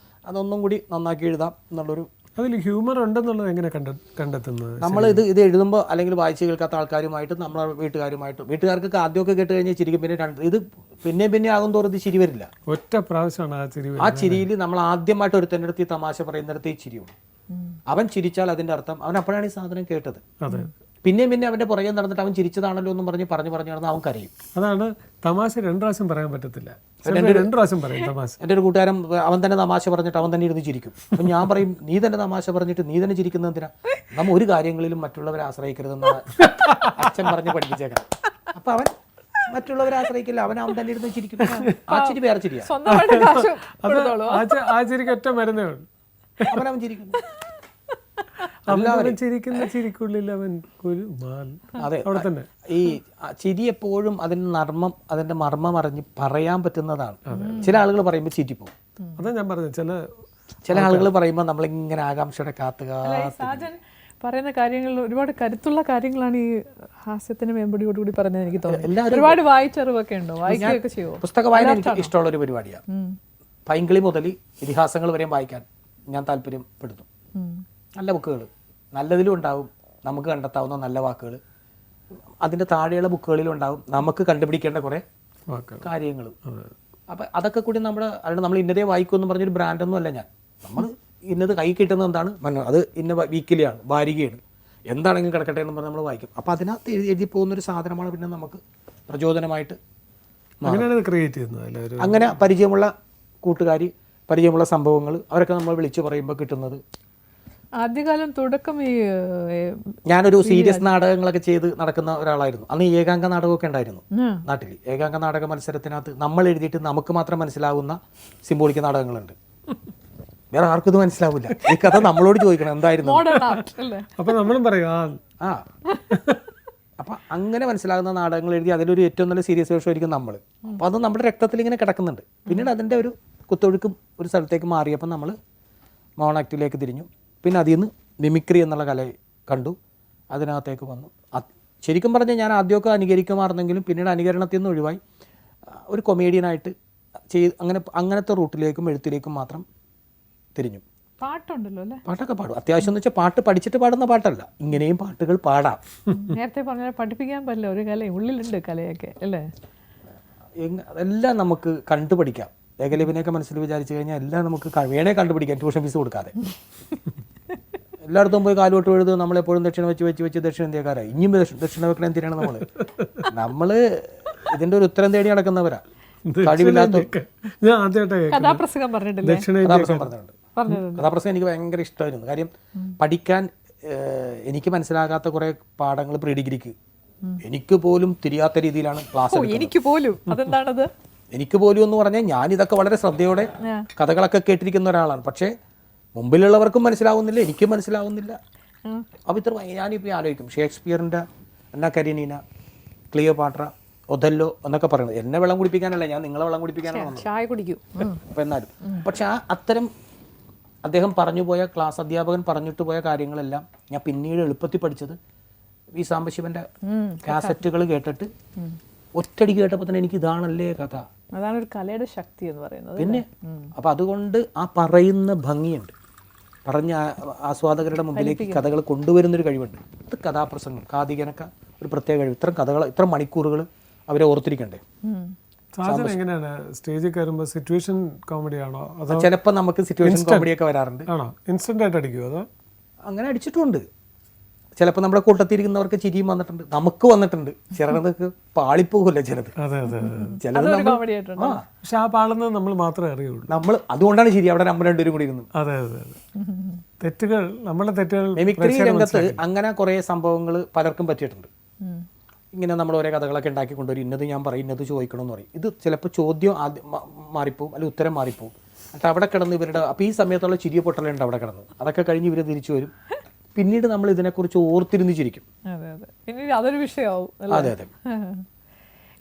അതൊന്നും കൂടി നന്നാക്കി എഴുതാം എന്നുള്ളൊരു. അതിൽ ഹ്യൂമർ ഉണ്ടെന്നുള്ളത് എങ്ങനെ കണ്ടെത്തുന്നത്? നമ്മൾ ഇത് എഴുതുമ്പോൾ അല്ലെങ്കിൽ വായിച്ച് കേൾക്കാത്ത ആൾക്കാരുമായിട്ട് നമ്മളെ വീട്ടുകാർക്കൊക്കെ ആദ്യമൊക്കെ കേട്ട് കഴിഞ്ഞാൽ ചിരിക്കും. പിന്നെ ഇത് പിന്നെ ആകും തോറും ഇത് ചിരി വരില്ല. ഒറ്റ പ്രാവശ്യമാണ് ആ ചിരിയിൽ നമ്മൾ ആദ്യമായിട്ട് ഒരുത്തൻ്റെ അടുത്ത് ഈ തമാശ പറയുന്നിടത്ത് ഈ ചിരിയുള്ളൂ. അവൻ ചിരിച്ചാൽ അതിന്റെ അർത്ഥം അവൻ അപ്പോഴാണ് ഈ സാധനം കേട്ടത്. പിന്നെ അവന്റെ പുറകെ നടന്നിട്ട് അവൻ ചിരിച്ചതാണല്ലോ എന്നും പറഞ്ഞു നടന്ന് അവൻ കരയും. അതാണ് തമാശ 2 പ്രാവശ്യം പറയാൻ പറ്റത്തില്ല. 2 പ്രാവശ്യം പറയും തമാശ. എൻ്റെ ഒരു കൂട്ടുകാരൻ അവൻ തന്നെ തമാശ പറഞ്ഞിട്ട് അവൻ തന്നെ ഇരുന്ന് ചിരിക്കും. അപ്പം ഞാൻ പറയും, നീ തന്നെ തമാശ പറഞ്ഞിട്ട് നീ തന്നെ ചിരിക്കുന്നത് എന്തിനാ? നമ്മ ഒരു കാര്യങ്ങളിലും മറ്റുള്ളവരെ ആശ്രയിക്കരുതെന്നാണ് അച്ഛൻ പറഞ്ഞ് പഠിപ്പിച്ചേക്കണം. അപ്പൊ അവൻ മറ്റുള്ളവരെ ആശ്രയിക്കില്ല, അവൻ തന്നെ ഇരുന്ന് ചിരിക്കും. ആ ചിരി വേറെ ചിരിയാ. ആ ചിരിക്ക് ഒറ്റ മരുന്നേ ഉള്ളൂ. അവൻ ചിരിക്കും. അതെ, ഈ ചിരി എപ്പോഴും അതിന്റെ മർമ്മം അറിഞ്ഞ് പറയാൻ പറ്റുന്നതാണ്. ചില ആളുകൾ പറയുമ്പോൾ ചിരിപ്പോവും. അതാ ഞാൻ പറഞ്ഞത്, ചില ആളുകൾ പറയുമ്പോൾ നമ്മളിങ്ങനെ ആകാംക്ഷയുടെ കാത്തുക. പറയുന്ന കാര്യങ്ങൾ ഒരുപാട് കരുത്തുള്ള കാര്യങ്ങളാണ് ഈ ഹാസ്യത്തിന് മേമ്പടിയോടുകൂടി പറഞ്ഞത് എനിക്ക് തോന്നുന്നു. ഒരുപാട് വായിച്ചറിവൊക്കെ ഉണ്ടോ? വായിക്കുകയൊക്കെ ചെയ്യുമോ? പുസ്തക വായന എനിക്ക് ഇഷ്ടമുള്ള ഒരു പരിപാടിയാണ്. പൈങ്കിളി മുതൽ ഇതിഹാസങ്ങൾ വരെയും വായിക്കാൻ ഞാൻ താല്പര്യപ്പെടുന്നു. നല്ല ബുക്കുകൾ, നല്ലതിലും ഉണ്ടാവും നമുക്ക് കണ്ടെത്താവുന്ന നല്ല വാക്കുകൾ, അതിൻ്റെ താഴെയുള്ള ബുക്കുകളിലും ഉണ്ടാവും നമുക്ക് കണ്ടുപിടിക്കേണ്ട കുറേ കാര്യങ്ങളും. അപ്പം അതൊക്കെ കൂടി നമ്മൾ ഇന്നതേ വായിക്കുമെന്ന് പറഞ്ഞൊരു ബ്രാൻഡൊന്നും അല്ല ഞാൻ. നമ്മൾ ഇന്നത് കൈ കിട്ടുന്നത് എന്താണ്, അത് ഇന്ന വീക്കിലിയാണ്, വാരികയാണ്. എന്താണെങ്കിലും കിടക്കട്ടെ എന്ന് പറഞ്ഞ് നമ്മൾ വായിക്കും. അപ്പോൾ അതിനകത്ത് എഴുതി പോകുന്നൊരു സാധനമാണ് പിന്നെ നമുക്ക് പ്രചോദനമായിട്ട്. അങ്ങനെയാണ് ഇത് ക്രിയേറ്റ് ചെയ്യുന്നത് എല്ലാവരും. അങ്ങനെ പരിചയമുള്ള കൂട്ടുകാർ, പരിചയമുള്ള സംഭവങ്ങൾ അവരൊക്കെ നമ്മൾ വിളിച്ചു പറയുമ്പോൾ കിട്ടുന്നത്. ആദ്യകാലം തുടക്കം ഈ ഞാനൊരു സീരിയസ് നാടകങ്ങളൊക്കെ ചെയ്ത് നടക്കുന്ന ഒരാളായിരുന്നു. അന്ന് ഏകാംഗ നാടകമൊക്കെ ഉണ്ടായിരുന്നു നാട്ടിൽ. ഏകാംഗ നാടക മത്സരത്തിനകത്ത് നമ്മൾ എഴുതിയിട്ട് നമുക്ക് മാത്രം മനസ്സിലാവുന്ന സിംബോളിക് നാടകങ്ങളുണ്ട്. വേറെ ആർക്കും ഇത് മനസ്സിലാവില്ല. ഈ കഥ നമ്മളോട് ചോദിക്കണം എന്തായിരുന്നു. അപ്പൊ നമ്മളും പറയും ആ അപ്പം അങ്ങനെ മനസ്സിലാകുന്ന നാടകങ്ങൾ എഴുതി അതിലൊരു ഏറ്റവും നല്ല സീരിയസ് വേഷമായിരിക്കും നമ്മൾ. അപ്പോൾ അത് നമ്മുടെ രക്തത്തിൽ ഇങ്ങനെ കിടക്കുന്നുണ്ട്. പിന്നീട് അതിൻ്റെ ഒരു കുത്തൊഴുക്കും ഒരു സ്ഥലത്തേക്ക് മാറിയപ്പോൾ നമ്മൾ മോൺ ആക്ടിലേക്ക് തിരിഞ്ഞു. പിന്നെ അതിൽ നിന്ന് മിമിക്രി എന്നുള്ള കല കണ്ടു, അതിനകത്തേക്ക് വന്നു. ശരിക്കും പറഞ്ഞാൽ ഞാൻ ആദ്യമൊക്കെ അനുകരിക്കുമായിരുന്നെങ്കിലും പിന്നീട് അനുകരണത്തിൽ നിന്ന് ഒഴിവായി ഒരു കൊമേഡിയനായിട്ട് അങ്ങനത്തെ റൂട്ടിലേക്കും എഴുത്തിലേക്കും മാത്രം തിരിഞ്ഞു. പാട്ടുണ്ടല്ലോ അല്ലേ? പാട്ടൊക്കെ പാടും അത്യാവശ്യം. എന്ന് വെച്ചാൽ പാട്ട് പഠിച്ചിട്ട് പാടുന്ന പാട്ടല്ല, ഇങ്ങനെയും പാട്ടുകൾ പാടാം. നേരത്തെ പറഞ്ഞ പഠിപ്പിക്കാൻ പറ്റില്ല, ഒരു കല ഉള്ളിലുണ്ട് കലയൊക്കെ അല്ലേ? അതെല്ലാം നമുക്ക് കണ്ടുപഠിക്കാം. ഏകലവ്യനെയൊക്കെ മനസ്സിൽ വിചാരിച്ചു കഴിഞ്ഞാൽ എല്ലാം നമുക്ക് വേണേ കണ്ടുപിടിക്കാം, ട്യൂഷൻ ഫീസ് കൊടുക്കാതെ. എല്ലായിടത്തും പോയി കാലുകൊട്ട് എഴുത്. നമ്മളെപ്പോഴും ദക്ഷിണ വെച്ച് ദക്ഷിണേന്ത്യക്കാരായി. ഇനിയും ദക്ഷിണ വെക്കണം എന്തിനാണ് നമ്മൾ ഇതിന്റെ ഒരു ഉത്തരം തേടി നടക്കുന്നവരാ. കഴിവില്ലാത്ത കഥാപ്രസംഗം പറഞ്ഞിട്ടില്ലേ? കഥാപ്രസംഗം എനിക്ക് ഭയങ്കര ഇഷ്ടമായിരുന്നു. കാര്യം പഠിക്കാൻ എനിക്ക് മനസ്സിലാകാത്ത കുറെ പാഠങ്ങൾ പ്രീ ഡിഗ്രിക്ക് എനിക്ക് പോലും തിരിയാത്ത രീതിയിലാണ് ക്ലാസ്. എനിക്ക് പോലും അതെന്താണത്? എനിക്ക് പോലും എന്ന് പറഞ്ഞാൽ ഞാൻ ഇതൊക്കെ വളരെ ശ്രദ്ധയോടെ കഥകളൊക്കെ കേട്ടിരിക്കുന്ന ഒരാളാണ്. പക്ഷേ മുമ്പിലുള്ളവർക്കും മനസ്സിലാവുന്നില്ല, എനിക്കും മനസ്സിലാവുന്നില്ല. അപ്പോൾ ഇത്ര ഞാനിപ്പോൾ ആലോചിക്കും, ഷേക്സ്പിയറിൻ്റെ എന്നാ കരീനീന, ക്ലിയോപാട്ര, ഒഥല്ലോ എന്നൊക്കെ പറയുന്നത് എന്നെ വെള്ളം കുടിപ്പിക്കാനല്ല, ഞാൻ നിങ്ങളെ വെള്ളം കുടിപ്പിക്കാനാണ് ചായ കുടിക്കും. അപ്പം എന്നാലും പക്ഷെ അത്തരം അദ്ദേഹം പറഞ്ഞു പോയ ക്ലാസ് അധ്യാപകൻ പറഞ്ഞിട്ട് പോയ കാര്യങ്ങളെല്ലാം ഞാൻ പിന്നീട് എളുപ്പത്തിൽ പഠിച്ചത് വി സാംബശിവന്റെ കാസറ്റുകൾ കേട്ടിട്ട് ഒറ്റടിക്ക് കേട്ടപ്പോൾ തന്നെ എനിക്ക് ഇതാണല്ലേ കഥ. അതാണ് ഒരു കലയുടെ ശക്തി എന്ന് പറയുന്നത്. പിന്നെ അപ്പം അതുകൊണ്ട് ആ പറയുന്ന ഭംഗിയുണ്ട്, പറഞ്ഞ ആസ്വാദകരുടെ മുമ്പിലേക്ക് കഥകൾ കൊണ്ടുവരുന്നൊരു കഴിവുണ്ട്. അത് കഥാപ്രസംഗം കാതികനൊക്കെ ഒരു പ്രത്യേക കഴിവ്. ഇത്തരം കഥകൾ, ഇത്ര മണിക്കൂറുകൾ അവരെ ഓർത്തിരിക്കണ്ടേ. സാധനം എങ്ങനെയാണ് സ്റ്റേജിൽ കയറുമ്പോൾ സിറ്റുവേഷൻ കോമഡി ആണോ അതോ ചിലപ്പോൾ നമുക്ക് സിറ്റുവേഷൻ കോമഡിയൊക്കെ വരാറുണ്ട്. ആണോ ഇൻസ്റ്റന്റ് ആയിട്ട് അടിക്കുമോ അതോ? അങ്ങനെ അടിച്ചിട്ടുണ്ട്. ചിലപ്പോൾ നമ്മുടെ കൂട്ടത്തിരിക്കുന്നവർക്ക് ചിരിയും വന്നിട്ടുണ്ട്, നമുക്ക് വന്നിട്ടുണ്ട്. ചിലതൊക്കെ പാളിപ്പോകില്ല ചിലത്. ചിലത് പക്ഷെ ആ പാടുന്നത് നമ്മൾ മാത്രമേ അറിയുള്ളൂ. നമ്മൾ അതുകൊണ്ടാണ് ശരി അവിടെ നമ്മൾ രണ്ടുപേരും കൂടി ഇരുന്നു. അതെ അതെ അതെ. തെറ്റുകൾ, നമ്മുടെ തെറ്റുകൾ മിമിക്രി രംഗത്ത് അങ്ങനെ കുറേ സംഭവങ്ങൾ പലർക്കും പറ്റിയിട്ടുണ്ട്. ഇങ്ങനെ നമ്മൾ ഓരോ കഥകളൊക്കെ ഉണ്ടാക്കി കൊണ്ടുവരും. ഇന്നത് ഞാൻ പറയും, ഇന്നത് ചോദിക്കണമെന്ന് പറയും. ഇത് ചിലപ്പോൾ ചോദ്യം ആദ്യം മാറിപ്പോവും, അല്ലെങ്കിൽ ഉത്തരം മാറിപ്പോവും. എന്നിട്ട് അവിടെ കിടന്ന് ഇവരുടെ അപ്പോൾ ഈ സമയത്തുള്ള ചിരിയ പൊട്ടലുണ്ട് അവിടെ കിടന്ന്. അതൊക്കെ കഴിഞ്ഞ് ഇവർ തിരിച്ചു വരും. പിന്നീട് നമ്മൾ ഇതിനെക്കുറിച്ച് ഓർത്തിരുന്ന് ചിരിക്കും. പിന്നീട് അതൊരു വിഷയമാവും. അതെ അതെ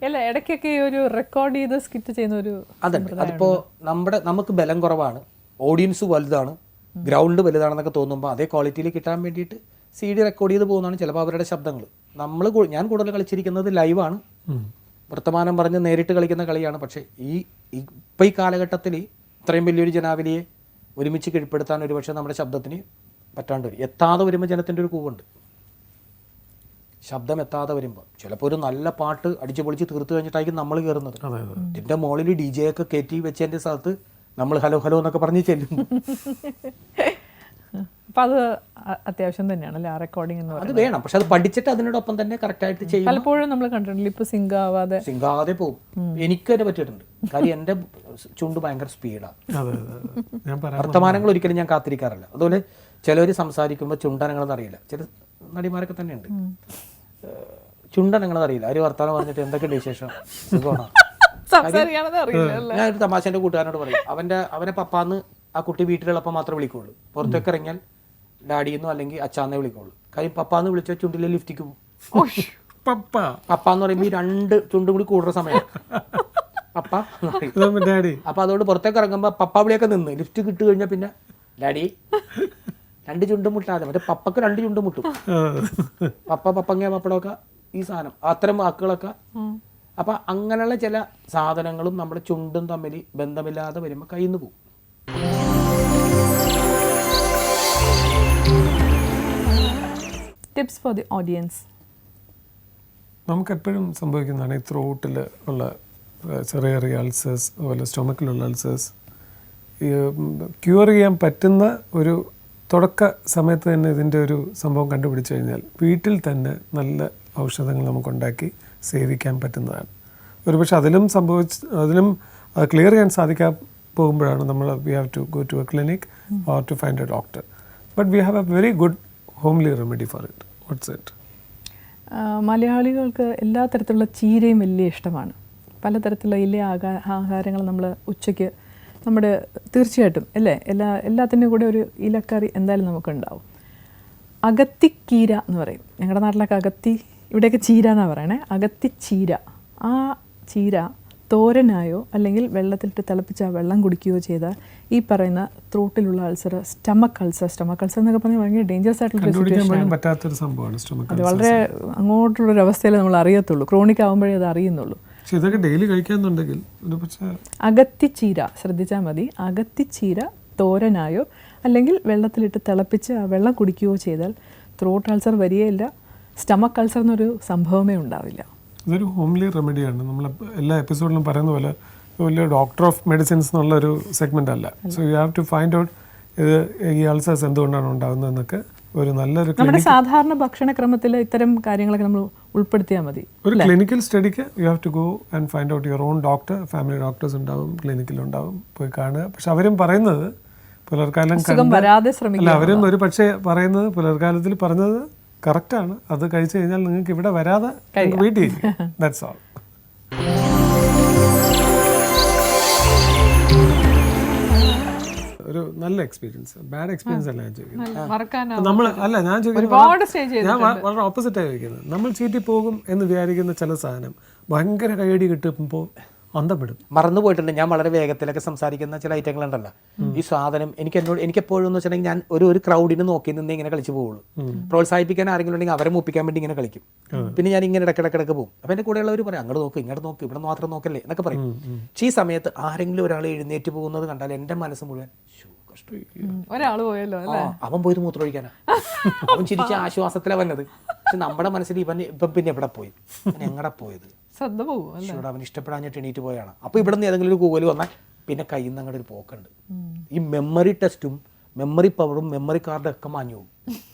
അല്ല, ഇടയ്ക്കൊക്കെ ഒരു റെക്കോർഡ് ചെയ്ത് സ്കിറ്റ് ചെയ്യുന്ന ഒരു അതുണ്ട്. അതിപ്പോൾ നമുക്ക് ബലം കുറവാണ്, ഓഡിയൻസ് വലുതാണ്, ഗ്രൗണ്ട് വലുതാണെന്നൊക്കെ തോന്നുമ്പോൾ അതേ ക്വാളിറ്റിയിൽ കിട്ടാൻ വേണ്ടിയിട്ട് CD റെക്കോർഡ് ചെയ്ത് പോകുന്നതാണ് ചിലപ്പോൾ അവരുടെ ശബ്ദങ്ങൾ. ഞാൻ കൂടുതൽ കളിച്ചിരിക്കുന്നത് ലൈവാണ്, വർത്തമാനം പറഞ്ഞ് നേരിട്ട് കളിക്കുന്ന കളിയാണ്. പക്ഷേ ഇപ്പം ഈ കാലഘട്ടത്തിൽ ഇത്രയും വലിയൊരു ജനാവലിയെ ഒരുമിച്ച് കീഴ്പ്പെടുത്താൻ ഒരുപക്ഷെ നമ്മുടെ ശബ്ദത്തിന് പറ്റാണ്ട് വരും. എത്താതെ വരുമ്പോൾ ജനത്തിൻ്റെ ഒരു കൂവുണ്ട്. ശബ്ദം എത്താതെ വരുമ്പോൾ ചിലപ്പോൾ ഒരു നല്ല പാട്ട് അടിച്ചു പൊളിച്ച് തീർത്ത് കഴിഞ്ഞിട്ടായിരിക്കും നമ്മൾ കയറുന്നത്. ഇതിൻ്റെ മുകളിൽ DJ ഒക്കെ കയറ്റി വെച്ചതിൻ്റെ സ്ഥലത്ത് നമ്മൾ ഹലോ ഹലോ എന്നൊക്കെ പറഞ്ഞ് ചെല്ലും. അപ്പം അത് അത്യാവശ്യം തന്നെയാണല്ലേ ആ റെക്കോർഡിംഗ് എന്ന് പറയുന്നത്. അത് വേണം, പക്ഷെ അത് പഠിച്ചിട്ട് അതിനോടൊപ്പം തന്നെ കറക്റ്റായിട്ട് ചെയ്യും. പലപ്പോഴും നമ്മൾ കണ്ടിട്ടുണ്ട് ഇപ്പോൾ സിങ്കാവാതെ പോകും. എനിക്കതിനെ പറ്റിയിട്ടുണ്ട്. കാര്യം എൻ്റെ ചുണ്ട് ഭയങ്കര സ്പീഡാണ്. വർത്തമാനങ്ങൾ ഒരിക്കലും ഞാൻ കാത്തിരിക്കാറില്ല. അതുപോലെ ചിലവർ സംസാരിക്കുമ്പോൾ ചുണ്ടനങ്ങളെന്ന് അറിയില്ല. ചില നടിമാരൊക്കെ തന്നെയുണ്ട്, ചുണ്ടനങ്ങളെന്ന് അറിയില്ല. അവർ വർത്തമാനം പറഞ്ഞിട്ട് എന്തൊക്കെയുണ്ട് വിശേഷം, സുഖമാണോ. ഞാനൊരു തമാശ എൻ്റെ കൂട്ടുകാരനോട് പറയും, അവനെ പപ്പാന്ന് ആ കുട്ടി വീട്ടിലുള്ളപ്പോൾ മാത്രമേ വിളിക്കുള്ളൂ. പുറത്തേക്ക് ഇറങ്ങിയാൽ ഡാഡിയെന്നോ അല്ലെങ്കിൽ അച്ചാന്നേ വിളിക്കുള്ളൂ. കാര്യം പപ്പാന്ന് വിളിച്ചാൽ ചുണ്ടിലെ ലിഫ്റ്റിക്ക് പോകും. പപ്പ എന്ന് പറയുമ്പോൾ ഈ രണ്ട് ചുണ്ടും കൂടി കൂടുന്ന സമയം പപ്പ. അപ്പൊ അതുകൊണ്ട് പുറത്തേക്ക് ഇറങ്ങുമ്പോൾ പപ്പ വിളിയൊക്കെ നിന്ന് ലിഫ്റ്റ് കിട്ടു കഴിഞ്ഞാൽ പിന്നെ ഡാഡി രണ്ട് ചുണ്ടും മുട്ടാതെ, മറ്റേ പപ്പക്ക് രണ്ട് ചുണ്ടും മുട്ടും. പപ്പങ്ങ പപ്പടമൊക്കെ ഈ സാധനം അത്തരം വാക്കുകളൊക്കെ. അപ്പൊ അങ്ങനെയുള്ള ചില സാധനങ്ങളും നമ്മുടെ ചുണ്ടും തമ്മിൽ ബന്ധമില്ലാതെ വരുമ്പോൾ കയ്യിൽ നിന്ന് പോകും. Tips for the audience. നമുക്കെപ്പോഴും സംഭവിക്കുന്നതാണ് ഈ ത്രോട്ടിൽ ഉള്ള ചെറിയ ചെറിയ അൾസേഴ്സ്, അതുപോലെ സ്റ്റൊമക്കിലുള്ള അൾസേഴ്സ്. ക്യൂർ ചെയ്യാൻ പറ്റുന്ന ഒരു തുടക്ക സമയത്ത് തന്നെ ഇതിൻ്റെ ഒരു സംഭവം കണ്ടുപിടിച്ചു കഴിഞ്ഞാൽ വീട്ടിൽ തന്നെ നല്ല ഔഷധങ്ങൾ നമുക്കുണ്ടാക്കി സേവിക്കാൻ പറ്റുന്നതാണ്. ഒരുപക്ഷെ അതിലും ക്ലിയർ ചെയ്യാൻ സാധിക്കാൻ പോകുമ്പോഴാണ് നമ്മൾ we have to go to a clinic or to find a doctor. But we have a very good homely remedy for it. What's it? മലയാളികൾക്ക് എല്ലാ തരത്തിലുള്ള ചീരയും വലിയ ഇഷ്ടമാണ്. പലതരത്തിലുള്ള ഇല ആഹാരങ്ങൾ നമ്മൾ ഉച്ചയ്ക്ക് തീർച്ചയായിട്ടും അല്ലേ, എല്ലാത്തിൻ്റെ കൂടെ ഒരു ഇലക്കറി എന്തായാലും നമുക്കുണ്ടാവും. അകത്തിക്കീര എന്ന് പറയും, ഞങ്ങളുടെ നാട്ടിലൊക്കെ ഇവിടെയൊക്കെ ചീര എന്നാണ് പറയണേ. അകത്തിച്ചീര, ആ ചീര തോരനായോ അല്ലെങ്കിൽ വെള്ളത്തിലിട്ട് തിളപ്പിച്ച് ആ വെള്ളം കുടിക്കുകയോ ചെയ്താൽ ഈ പറയുന്ന ത്രോട്ടിലുള്ള അൾസർ, സ്റ്റമക്ക് അൾസർ എന്നൊക്കെ പറഞ്ഞാൽ ഭയങ്കര ഡേഞ്ചറസ് ആയിട്ടുള്ള സിറ്റുവേഷൻ. അത് വളരെ അങ്ങോട്ടുള്ളൊരു അവസ്ഥയിൽ നമ്മൾ അറിയത്തുള്ളൂ, ക്രോണിക് ആകുമ്പോഴേ അത് അറിയുന്നുള്ളൂ. ഇതൊക്കെ ഡെയിലി കഴിക്കാന്നുണ്ടെങ്കിൽ അകത്തിച്ചീര ശ്രദ്ധിച്ചാൽ മതി. അകത്തിച്ചീര തോരനായോ അല്ലെങ്കിൽ വെള്ളത്തിലിട്ട് തിളപ്പിച്ച് ആ വെള്ളം കുടിക്കുകയോ ചെയ്താൽ ത്രോട്ട് അൾസർ വരികയില്ല, സ്റ്റമക്ക് അൾസർ എന്നൊരു സംഭവമേ ഉണ്ടാവില്ല. ഇതൊരു ഹോംലി റെമഡിയാണ്. നമ്മൾ എല്ലാ എപ്പിസോഡിലും പറയുന്ന പോലെ വലിയ ഡോക്ടർ ഓഫ് മെഡിസിൻസ് എന്നുള്ളൊരു സെഗ്മെൻ്റ് അല്ല. So you have to find out ഈ അൾസേഴ്സ് എന്തുകൊണ്ടാണ് ഉണ്ടാകുന്നതെന്നൊക്കെ ഒരു നല്ലൊരു നമ്മുടെ സാധാരണ ഭക്ഷണക്രമത്തിൽ ഇത്തരം കാര്യങ്ങളൊക്കെ നമ്മൾ ഉൾപ്പെടുത്തിയാൽ മതി. ഒരു ക്ലിനിക്കൽ സ്റ്റഡിക്ക് you have to go and find out your own doctor. Family doctors ഉണ്ടാവും, ക്ലിനിക്കിലുണ്ടാവും, പോയി കാണുക. പക്ഷെ അവരും പറയുന്നത് പുലർക്കാലം അല്ല, അവരും ഒരു പക്ഷേ പറയുന്നത് പുലർക്കാലത്തിൽ പറഞ്ഞത് കറക്റ്റാണ്. അത് കഴിച്ചു കഴിഞ്ഞാൽ നിങ്ങൾക്ക് ഇവിടെ വരാതെ വെയിറ്റ് ചെയ്യും. That's all. ഒരു നല്ല എക്സ്പീരിയൻസ്, ബാഡ് എക്സ്പീരിയൻസ് അല്ല ഞാൻ ചോദിക്കുന്നത്. ഞാൻ ചോദിക്കുന്നത്, ഞാൻ വളരെ ഓപ്പോസിറ്റായി ചോദിക്കുന്നത്. നമ്മൾ ചീറ്റി പോകും എന്ന് വിചാരിക്കുന്ന ചില സാധനം ഭയങ്കര കൈയടി കിട്ടുമ്പോൾ അന്തപ്പെടും. മറന്നു പോയിട്ടുണ്ട്. ഞാൻ വളരെ വേഗത്തിലൊക്കെ സംസാരിക്കുന്ന ചില ഐറ്റങ്ങൾ ഉണ്ടല്ലോ. ഈ സാധനം എനിക്കെപ്പോഴും എന്ന് വെച്ചിട്ടുണ്ടെങ്കിൽ ഞാൻ ഒരു ക്രൗഡിന് നോക്കി നിന്ന് ഇങ്ങനെ കളിച്ചു പോകുള്ളൂ. പ്രോത്സാഹിപ്പിക്കാൻ ആരെങ്കിലും ഉണ്ടെങ്കിൽ അവരെ മുപ്പിക്കാൻ വേണ്ടി ഇങ്ങനെ കളിക്കും. പിന്നെ ഞാൻ ഇങ്ങനെ ഇടക്കിടക്ക് പോകും. അപ്പം എൻ്റെ കൂടെയുള്ളവർ പറയും, അങ്ങോട്ട് നോക്ക്, ഇങ്ങോട്ട് നോക്ക്, ഇവിടെ മാത്രം നോക്കല്ലേ എന്നൊക്കെ പറയും. പക്ഷേ ഈ സമയത്ത് ആരെങ്കിലും ഒരാൾ എഴുന്നേറ്റ് പോകുന്നത് കണ്ടാൽ എൻ്റെ മനസ്സ് മുഴുവൻ ഒരാള് പോയല്ലോ, അവൻ പോയത് മൂത്രമൊഴിക്കാനാ, അവൻ ചിരിച്ച ആശ്വാസത്തിലാണ് വന്നത്. പക്ഷെ നമ്മുടെ മനസ്സിൽ ഇപ്പം പിന്നെ എവിടെ പോയി, എങ്ങടെ പോയത്, ശ്രദ്ധ പോകും. അവൻ ഇഷ്ടപ്പെടാഞ്ഞിട്ട് എണീറ്റ് പോയാണ്. അപ്പോൾ ഇവിടെ നിന്ന് ഏതെങ്കിലും ഒരു കൂവൽ വന്നാൽ പിന്നെ കയ്യിൽ നിന്ന് അങ്ങോട്ട് ഒരു പോക്കുണ്ട്. ഈ മെമ്മറി ടെസ്റ്റും മെമ്മറി പവറും മെമ്മറി കാർഡും ഒക്കെ മാഞ്ഞു പോകും.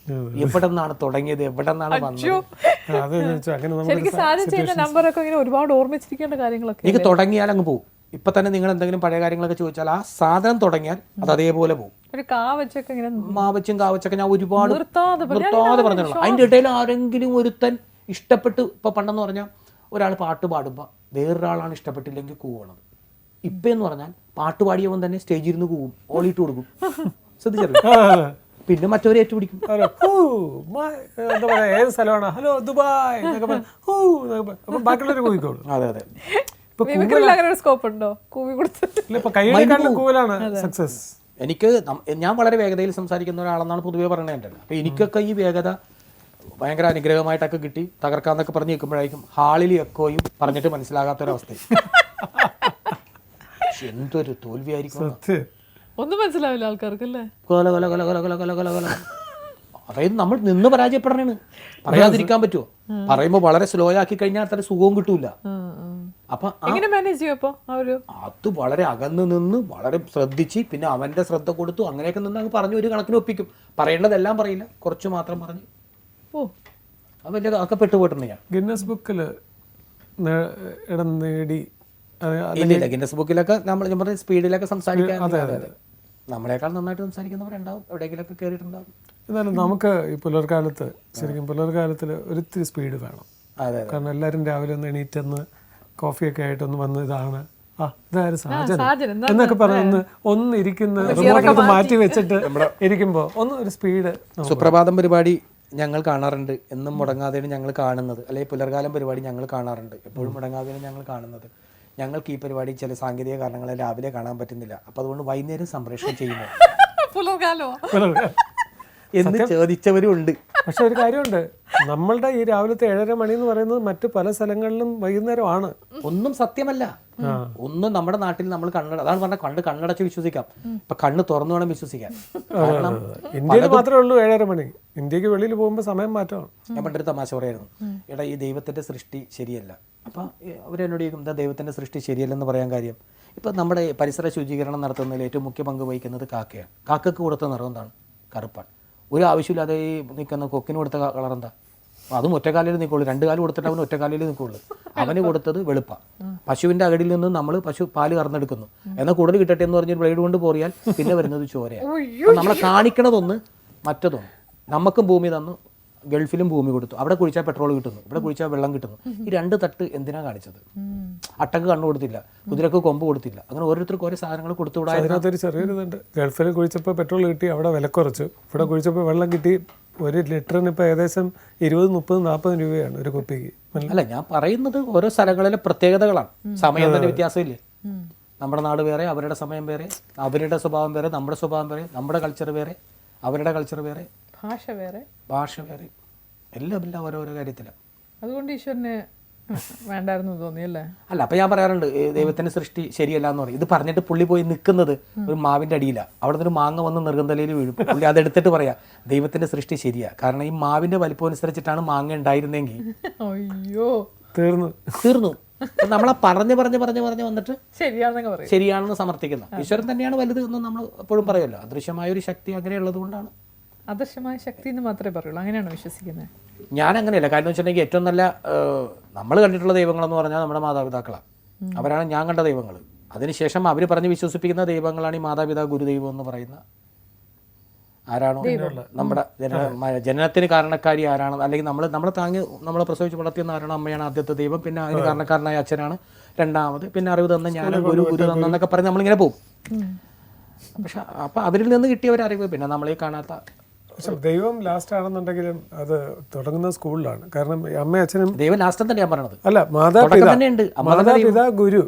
എവിടെ നിന്നാണ് തുടങ്ങിയത്, എവിടെ നിന്നാണ് വന്നത്. ഒരുപാട് ഓർമ്മിച്ചിരിക്കേണ്ട കാര്യങ്ങളൊക്കെ എനിക്ക് തുടങ്ങിയാൽ അങ്ങ് പോകും. ഇപ്പൊ തന്നെ നിങ്ങൾ എന്തെങ്കിലും പഴയ കാര്യങ്ങളൊക്കെ ചോദിച്ചാൽ ആ സാധനം തുടങ്ങിയാൽ അത് അതേപോലെ പോകും. മാവച്ചും കാവച്ചൊക്കെ ഞാൻ ഒരുപാട് നിർത്താതെ പറഞ്ഞിട്ടുള്ളൂ. അതിൻ്റെ ഇടയിൽ ആരെങ്കിലും ഒരുത്തൻ ഇഷ്ടപ്പെട്ട്, ഇപ്പൊ പണ്ടെന്ന് പറഞ്ഞാൽ ഒരാൾ പാട്ട് പാടുമ്പോൾ വേറൊരാളാണ് ഇഷ്ടപ്പെട്ടില്ലെങ്കിൽ കൂവണത്. ഇപ്പം എന്ന് പറഞ്ഞാൽ പാട്ട് പാടിയവൻ തന്നെ സ്റ്റേജിൽ നിന്ന് കൂവും, ഓളിയിട്ട് കൊടുക്കും. ശ്രദ്ധിച്ചറിയാം. പിന്നെ മറ്റവരെ ഏറ്റുപിടിക്കും. ഏത് സ്ഥലമാണ്, ഹലോ ദുബായ്, ബാക്കിയുള്ളവർ കൂവിക്കോളൂ. അതെ അതെ. ഞാൻ വളരെ വേഗതയിൽ സംസാരിക്കുന്ന ഒരാളെന്നാണ് പൊതുവെ പറയുന്നത് എൻ്റെ. അപ്പൊ എനിക്കൊക്കെ ഈ വേഗത ഭയങ്കര അനുഗ്രഹമായിട്ടൊക്കെ കിട്ടി. തകർക്കാന്നൊക്കെ പറഞ്ഞ് നിൽക്കുമ്പോഴായിരിക്കും ഹാളിൽ എക്കോയും പറഞ്ഞിട്ട് മനസ്സിലാകാത്തൊരവസ്ഥ. എന്തൊരു തോൽവിയായിരിക്കും, ഒന്നും മനസ്സിലാവില്ല ആൾക്കാർക്ക് അല്ലേ. അതായത് നമ്മൾ നിന്ന് പരാജയപ്പെടണേണ്, പറയാതിരിക്കാൻ പറ്റുമോ? പറയുമ്പോൾ വളരെ സ്ലോ ആക്കി കഴിഞ്ഞാൽ അത്ര സുഖവും കിട്ടൂല. അപ്പൊ അത് വളരെ അകന്ന് നിന്ന് വളരെ ശ്രദ്ധിച്ച് പിന്നെ അവന്റെ ശ്രദ്ധ കൊടുത്തു അങ്ങനെയൊക്കെ നിന്ന് അങ്ങ് പറഞ്ഞു ഒരു കണക്കിന് ഒപ്പിക്കും. പറയേണ്ടതെല്ലാം പറയില്ല, കുറച്ച് മാത്രം പറഞ്ഞു. അത് വലിയ ഒക്കെ പെട്ടുപോയിട്ടുണ്ട് ഞാൻ. ഗിന്നസ് ബുക്കിൽ ഇടം നേടി. ഇല്ല, ഗിന്നസ് ബുക്കിലൊക്കെ നമ്മൾ ഞാൻ പറഞ്ഞ സ്പീഡിലൊക്കെ സംസാരിക്കാൻ നമ്മളെക്കാൾ നന്നായിട്ട് സംസാരിക്കുന്നവരുണ്ടാവും, എവിടെയെങ്കിലൊക്കെ കയറിയിട്ടുണ്ടാവും. എന്നാലും നമുക്ക് ഈ പുലർക്കാലത്ത് ശരിക്കും പുലർക്കാലത്തിൽ ഒരിത്തിരി സ്പീഡ് വേണം. കാരണം എല്ലാവരും രാവിലെ ഒന്ന് എണീറ്റെന്ന് കോഫിയൊക്കെ ആയിട്ടൊന്ന് വന്ന് ഇതാണ് ഇതായിരുന്നു സാഹചര്യം എന്നൊക്കെ പറഞ്ഞ് ഒന്ന് ഇരിക്കുന്ന മാറ്റി വെച്ചിട്ട് ഇരിക്കുമ്പോൾ ഒന്ന് ഒരു സ്പീഡ്. സുപ്രഭാതം പരിപാടി ഞങ്ങൾ കാണാറുണ്ട്, എന്നും മുടങ്ങാതെയാണ് ഞങ്ങൾ കാണുന്നത്. അല്ലെങ്കിൽ പുലർകാലം പരിപാടി ഞങ്ങൾ കാണാറുണ്ട്, എപ്പോഴും മുടങ്ങാതെയാണ് ഞങ്ങൾ കാണുന്നത്. ഞങ്ങൾക്ക് ഈ പരിപാടി ചില സാങ്കേതിക കാരണങ്ങളെ രാവിലെ കാണാൻ പറ്റുന്നില്ല. അപ്പം അതുകൊണ്ട് വൈകുന്നേരം സംപ്രേഷണം ചെയ്യുന്നു എന്ന് ചോദിച്ചവരും ഉണ്ട്. പക്ഷെ ഒരു കാര്യമുണ്ട്, നമ്മളുടെ ഈ രാവിലത്തെ 7:30 മണി എന്ന് പറയുന്നത് മറ്റു പല സ്ഥലങ്ങളിലും വൈകുന്നേരമാണ്. ഒന്നും സത്യമല്ല, ഒന്നും നമ്മുടെ നാട്ടിൽ നമ്മൾ അതാണ് പറഞ്ഞ കണ്ണടച്ച് വിശ്വസിക്കാം. ഇപ്പൊ കണ്ണ് തുറന്നു വേണം വിശ്വസിക്കാൻ. ഇന്ത്യയിൽ മാത്രമേ ഉള്ളൂ 7:30 മണി. ഇന്ത്യക്ക് വെളിയിൽ പോകുമ്പോൾ സമയം മാറ്റമാണ്. ഞാൻ പണ്ടൊരു തമാശ പറയായിരുന്നു, എടാ ഈ ദൈവത്തിന്റെ സൃഷ്ടി ശരിയല്ല. അപ്പൊ അവരെന്നോട് ചോദിക്കും, എന്താ ദൈവത്തിന്റെ സൃഷ്ടി ശരിയല്ലെന്ന് പറയാൻ കാര്യം? ഇപ്പൊ നമ്മുടെ പരിസര ശുചീകരണം നടത്തുന്നതിൽ ഏറ്റവും മുഖ്യ പങ്ക് വഹിക്കുന്നത് കാക്കയാണ്. കാക്കക്ക് കൊടുത്ത നിറം എന്താണ്? കറുപ്പാണ്. ഒരു ആവശ്യമില്ലാതെ ഈ നിൽക്കുന്ന കൊക്കിന് കൊടുത്ത കളർ എന്താ? അതും ഒറ്റക്കാലിൽ നിൽക്കുള്ളൂ. 2 കാല് കൊടുത്തിട്ട് അവന് ഒറ്റക്കാലിൽ നിൽക്കുള്ളൂ. അവന് കൊടുത്തത് വെളുപ്പാണ്. പശുവിൻ്റെ അകടിയിൽ നിന്ന് നമ്മൾ പശു പാല് കറന്നെടുക്കുന്നു. എന്നാൽ കൂടുതൽ കിട്ടട്ടെ എന്ന് പറഞ്ഞ് ബ്ലേഡ് കൊണ്ട് പോറിയാൽ പിന്നെ വരുന്നത് ചോരയാണ്. നമ്മളെ കാണിക്കണതൊന്ന് മറ്റതൊന്ന്. നമുക്കും ഭൂമി തന്നു, ഗൾഫിലും ഭൂമി കൊടുത്തു. അവിടെ കുഴിച്ചാൽ പെട്രോൾ കിട്ടുന്നു, ഇവിടെ കുഴിച്ചാൽ വെള്ളം കിട്ടുന്നു. ഈ 2 തട്ട് എന്തിനാ കാണിച്ചത്? അട്ടക്ക് കണ്ണു കൊടുത്തില്ല, കുതിരക്ക് കൊമ്പ് കൊടുത്തില്ല. അങ്ങനെ ഓരോരുത്തർക്ക് ഓരോ സാധനങ്ങൾ കൊടുത്തുകൂടാ. അതിനകത്തൊരു ചെറിയൊരു ഇതുണ്ട്. ഗൾഫിൽ കുഴിച്ചപ്പോൾ പെട്രോൾ കിട്ടി, അവിടെ വില കുറച്ചു. ഇവിടെ കുഴിച്ചപ്പോൾ വെള്ളം കിട്ടി. 1 ലിറ്ററിന് ഇപ്പോൾ ഏകദേശം 20, 30, 40 രൂപയാണ് ഒരു കുപ്പിക്ക്. അല്ല, ഞാൻ പറയുന്നത് ഓരോ സ്ഥലങ്ങളിലെ പ്രത്യേകതകളാണ്. സമയം തന്നെ വ്യത്യാസമില്ലേ? നമ്മുടെ നാട് വേറെ, അവരുടെ സമയം വേറെ, അവരുടെ സ്വഭാവം വേറെ, നമ്മുടെ സ്വഭാവം വേറെ, നമ്മുടെ കൾച്ചർ വേറെ, അവരുടെ കൾച്ചർ വേറെ, ഭാഷ വേറെ, എല്ലാം ഓരോരോ കാര്യത്തിലാണ്. അതുകൊണ്ട് ഈശ്വരനെ വേണ്ടായിരുന്നു തോന്നിയല്ലേ? അല്ല, അപ്പം ഞാൻ പറയാറുണ്ട് ദൈവത്തിൻ്റെ സൃഷ്ടി ശരിയല്ല എന്ന് പറയും. ഇത് പറഞ്ഞിട്ട് പുള്ളി പോയി നിൽക്കുന്നത് ഒരു മാവിൻ്റെ അടിയിലാണ്. അവിടെ നിന്നൊരു മാങ്ങ വന്ന് നെറുകന്തലയിൽ വീഴും. പുള്ളി അതെടുത്തിട്ട് പറയാം ദൈവത്തിൻ്റെ സൃഷ്ടി ശരിയാണ്. കാരണം ഈ മാവിൻ്റെ വലിപ്പം അനുസരിച്ചിട്ടാണ് മാങ്ങ ഉണ്ടായിരുന്നെങ്കിൽ അയ്യോ തീർന്നു. നമ്മളെ പറഞ്ഞ് വന്നിട്ട് ശരിയാണെന്ന് സമർത്ഥിക്കുന്ന ഈശ്വരൻ തന്നെയാണ് വലുത് എന്ന് നമ്മൾ എപ്പോഴും പറയുമല്ലോ. അദൃശ്യമായ ഒരു ശക്തി അങ്ങനെയുള്ളത് കൊണ്ടാണ്. അദൃശ്യമായ ശക്തി എന്ന് മാത്രമേ പറയുള്ളൂ, അങ്ങനെയാണോ വിശ്വസിക്കുന്നത്? ഞാൻ അങ്ങനെയല്ല. കാര്യം എന്ന് വെച്ചിട്ടുണ്ടെങ്കിൽ ഏറ്റവും നല്ല നമ്മൾ കണ്ടിട്ടുള്ള ദൈവങ്ങളെന്ന് പറഞ്ഞാൽ നമ്മുടെ മാതാപിതാക്കളാണ്. അവരാണ് ഞാൻ കണ്ട ദൈവങ്ങൾ. അതിനുശേഷം അവർ പറഞ്ഞ് വിശ്വസിപ്പിക്കുന്ന ദൈവങ്ങളാണ് ഈ മാതാപിതാ ഗുരുദൈവം എന്ന് പറയുന്ന ആരാണോ നമ്മുടെ ജനനത്തിന് കാരണക്കാരി ആരാണ്, അല്ലെങ്കിൽ നമ്മളെ താങ്ങി നമ്മളെ പ്രസവിച്ച് വളർത്തിയെന്ന ആരാണ്, അമ്മയാണ് ആദ്യത്തെ ദൈവം. പിന്നെ അതിന് കാരണക്കാരനായ അച്ഛനാണ് രണ്ടാമത്. പിന്നെ അറിവ് തന്ന ഞാൻ, ഗുരു തന്നെന്നൊക്കെ പറഞ്ഞ് നമ്മളിങ്ങനെ പോകും. പക്ഷെ അപ്പം അവരിൽ നിന്ന് കിട്ടിയ ഒരു അറിവ് പിന്നെ നമ്മളീ കാണാത്ത. പക്ഷെ ദൈവം ലാസ്റ്റ് ആണെന്നുണ്ടെങ്കിലും അത് തുടങ്ങുന്ന സ്കൂളിലാണ്. കാരണം അമ്മയും അച്ഛനും ദൈവം ലാസ്റ്റ് തന്നെ ഞാൻ പറയണത്. അല്ല, മാതാപിതാ ഗുരു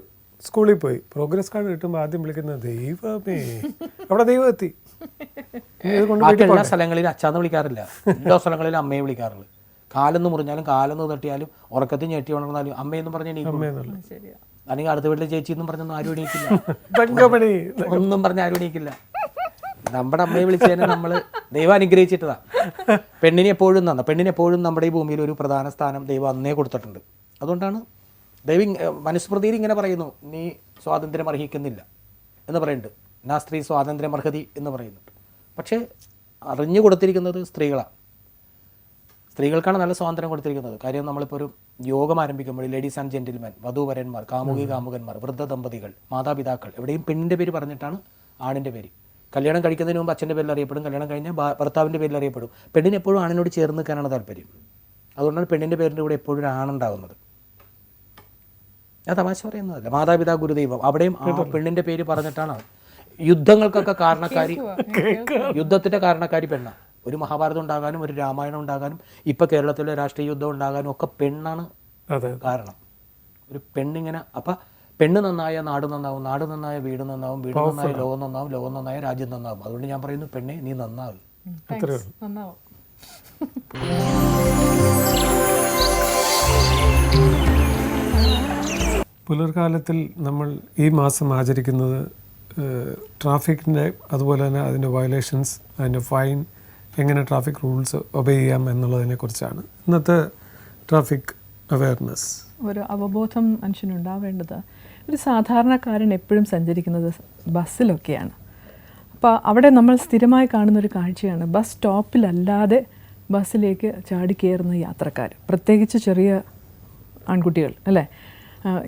സ്കൂളിൽ പോയി പ്രോഗ്രസ് കാർഡ് കിട്ടുമ്പോൾ ആദ്യം വിളിക്കുന്നത് ദൈവമേ. അവിടെ ദൈവം എത്തി. എല്ലാ സ്ഥലങ്ങളിലും അച്ഛാന്ന് വിളിക്കാറില്ല, എല്ലാ സ്ഥലങ്ങളിലും അമ്മയെ വിളിക്കാറുള്ളൂ. കാലൊന്ന് മുറിഞ്ഞാലും കാലൊന്ന് തട്ടിയാലും ഉറക്കത്തിൽ ഞെട്ടി ഉണർന്നാലും അമ്മയെന്ന് പറഞ്ഞ അല്ലെങ്കിൽ അടുത്ത വീട്ടിലെ ചേച്ചി എന്നും പറഞ്ഞൊന്നും ആരും എണീക്കില്ല. ഒന്നും പറഞ്ഞ ആരും എണീക്കില്ല. നമ്മുടെ അമ്മയെ വിളിച്ചതിനെ നമ്മൾ ദൈവം അനുഗ്രഹിച്ചിട്ടതാ. പെണ്ണിനെ എപ്പോഴും നമ്മുടെ ഈ ഭൂമിയിൽ ഒരു പ്രധാന സ്ഥാനം ദൈവം അന്നേ കൊടുത്തിട്ടുണ്ട്. അതുകൊണ്ടാണ് ദൈവം മനുസ്മൃതിയിൽ ഇങ്ങനെ പറയുന്നു, നീ സ്വാതന്ത്ര്യം അർഹിക്കുന്നില്ല എന്ന് പറയുന്നുണ്ട്. നാ സ്ത്രീ സ്വാതന്ത്ര്യം അർഹതി എന്ന് പറയുന്നുണ്ട്. പക്ഷേ അറിഞ്ഞു കൊടുത്തിരിക്കുന്നത് സ്ത്രീകളാണ്. സ്ത്രീകൾക്കാണ് നല്ല സ്വാതന്ത്ര്യം കൊടുത്തിരിക്കുന്നത്. കാര്യം നമ്മളിപ്പോൾ ഒരു യോഗം ആരംഭിക്കുമ്പോൾ ലേഡീസ് ആൻഡ് ജെന്റിൽമാൻ, വധൂവരന്മാർ, കാമുകന്മാർ, വൃദ്ധ ദമ്പതികൾ, മാതാപിതാക്കൾ, എവിടെയും പെണ്ണിൻ്റെ പേര് പറഞ്ഞിട്ടാണ് ആണിൻ്റെ പേര്. കല്യാണം കഴിക്കുന്നതിന് മുമ്പ് അച്ഛൻ്റെ പേരിൽ അറിയപ്പെടും, കല്യാണം കഴിഞ്ഞാൽ ഭർത്താവിൻ്റെ പേരിൽ അറിയപ്പെടും. പെണ്ണിന് എപ്പോഴും ആണിനോട് ചേർന്ന് നിൽക്കാനാണ് താല്പര്യം. അതുകൊണ്ടാണ് പെണ്ണിൻ്റെ പേരിൻ്റെ കൂടെ എപ്പോഴും ഒരു ആണുണ്ടാകുന്നത്. ഞാൻ തമാശ പറയുന്നതല്ല. മാതാപിതാ ഗുരുദൈവം അവിടെയും ആ പെണ്ണിൻ്റെ പേര് പറഞ്ഞിട്ടാണ്. യുദ്ധങ്ങൾക്കൊക്കെ യുദ്ധത്തിൻ്റെ കാരണക്കാരി പെണ്ണാണ്. ഒരു മഹാഭാരതം ഉണ്ടാകാനും ഒരു രാമായണം ഉണ്ടാകാനും ഇപ്പോൾ കേരളത്തിലെ രാഷ്ട്രീയ യുദ്ധം ഉണ്ടാകാനും ഒക്കെ പെണ്ണാണ് കാരണം. ഒരു പെണ്ണിങ്ങനെ അപ്പം പെണ്ണ് നന്നായ നാട് നന്നാവും, നാട് നന്നായ വീട് നന്നാവും, വീട് നന്നായ ലോകം നന്നാവും, ലോകം നന്നായ രാജ്യം നന്നാവും. അതുകൊണ്ട് ഞാൻ പറയുന്നു, പെണ്ണെ നീ നന്നാവും. പുലർകാലത്തിൽ നമ്മൾ ഈ മാസം ആചരിക്കുന്നത് ട്രാഫിക്കിൻ്റെ, അതുപോലെ തന്നെ അതിൻ്റെ വയലേഷൻസ്, അതിൻ്റെ ഫൈൻ, എങ്ങനെ ട്രാഫിക് റൂൾസ് ഒബേ ചെയ്യാം എന്നുള്ളതിനെ കുറിച്ചാണ്. ഇന്നത്തെ ട്രാഫിക് അവയർനെസ്, ഒരു അവബോധം മനുഷ്യനുണ്ടാവേണ്ടത്. ഒരു സാധാരണക്കാരൻ എപ്പോഴും സഞ്ചരിക്കുന്നത് ബസ്സിലൊക്കെയാണ്. അപ്പോൾ അവിടെ നമ്മൾ സ്ഥിരമായി കാണുന്നൊരു കാഴ്ചയാണ് ബസ് സ്റ്റോപ്പിലല്ലാതെ ബസ്സിലേക്ക് ചാടിക്കയറുന്ന യാത്രക്കാർ, പ്രത്യേകിച്ച് ചെറിയ ആൺകുട്ടികൾ അല്ലേ.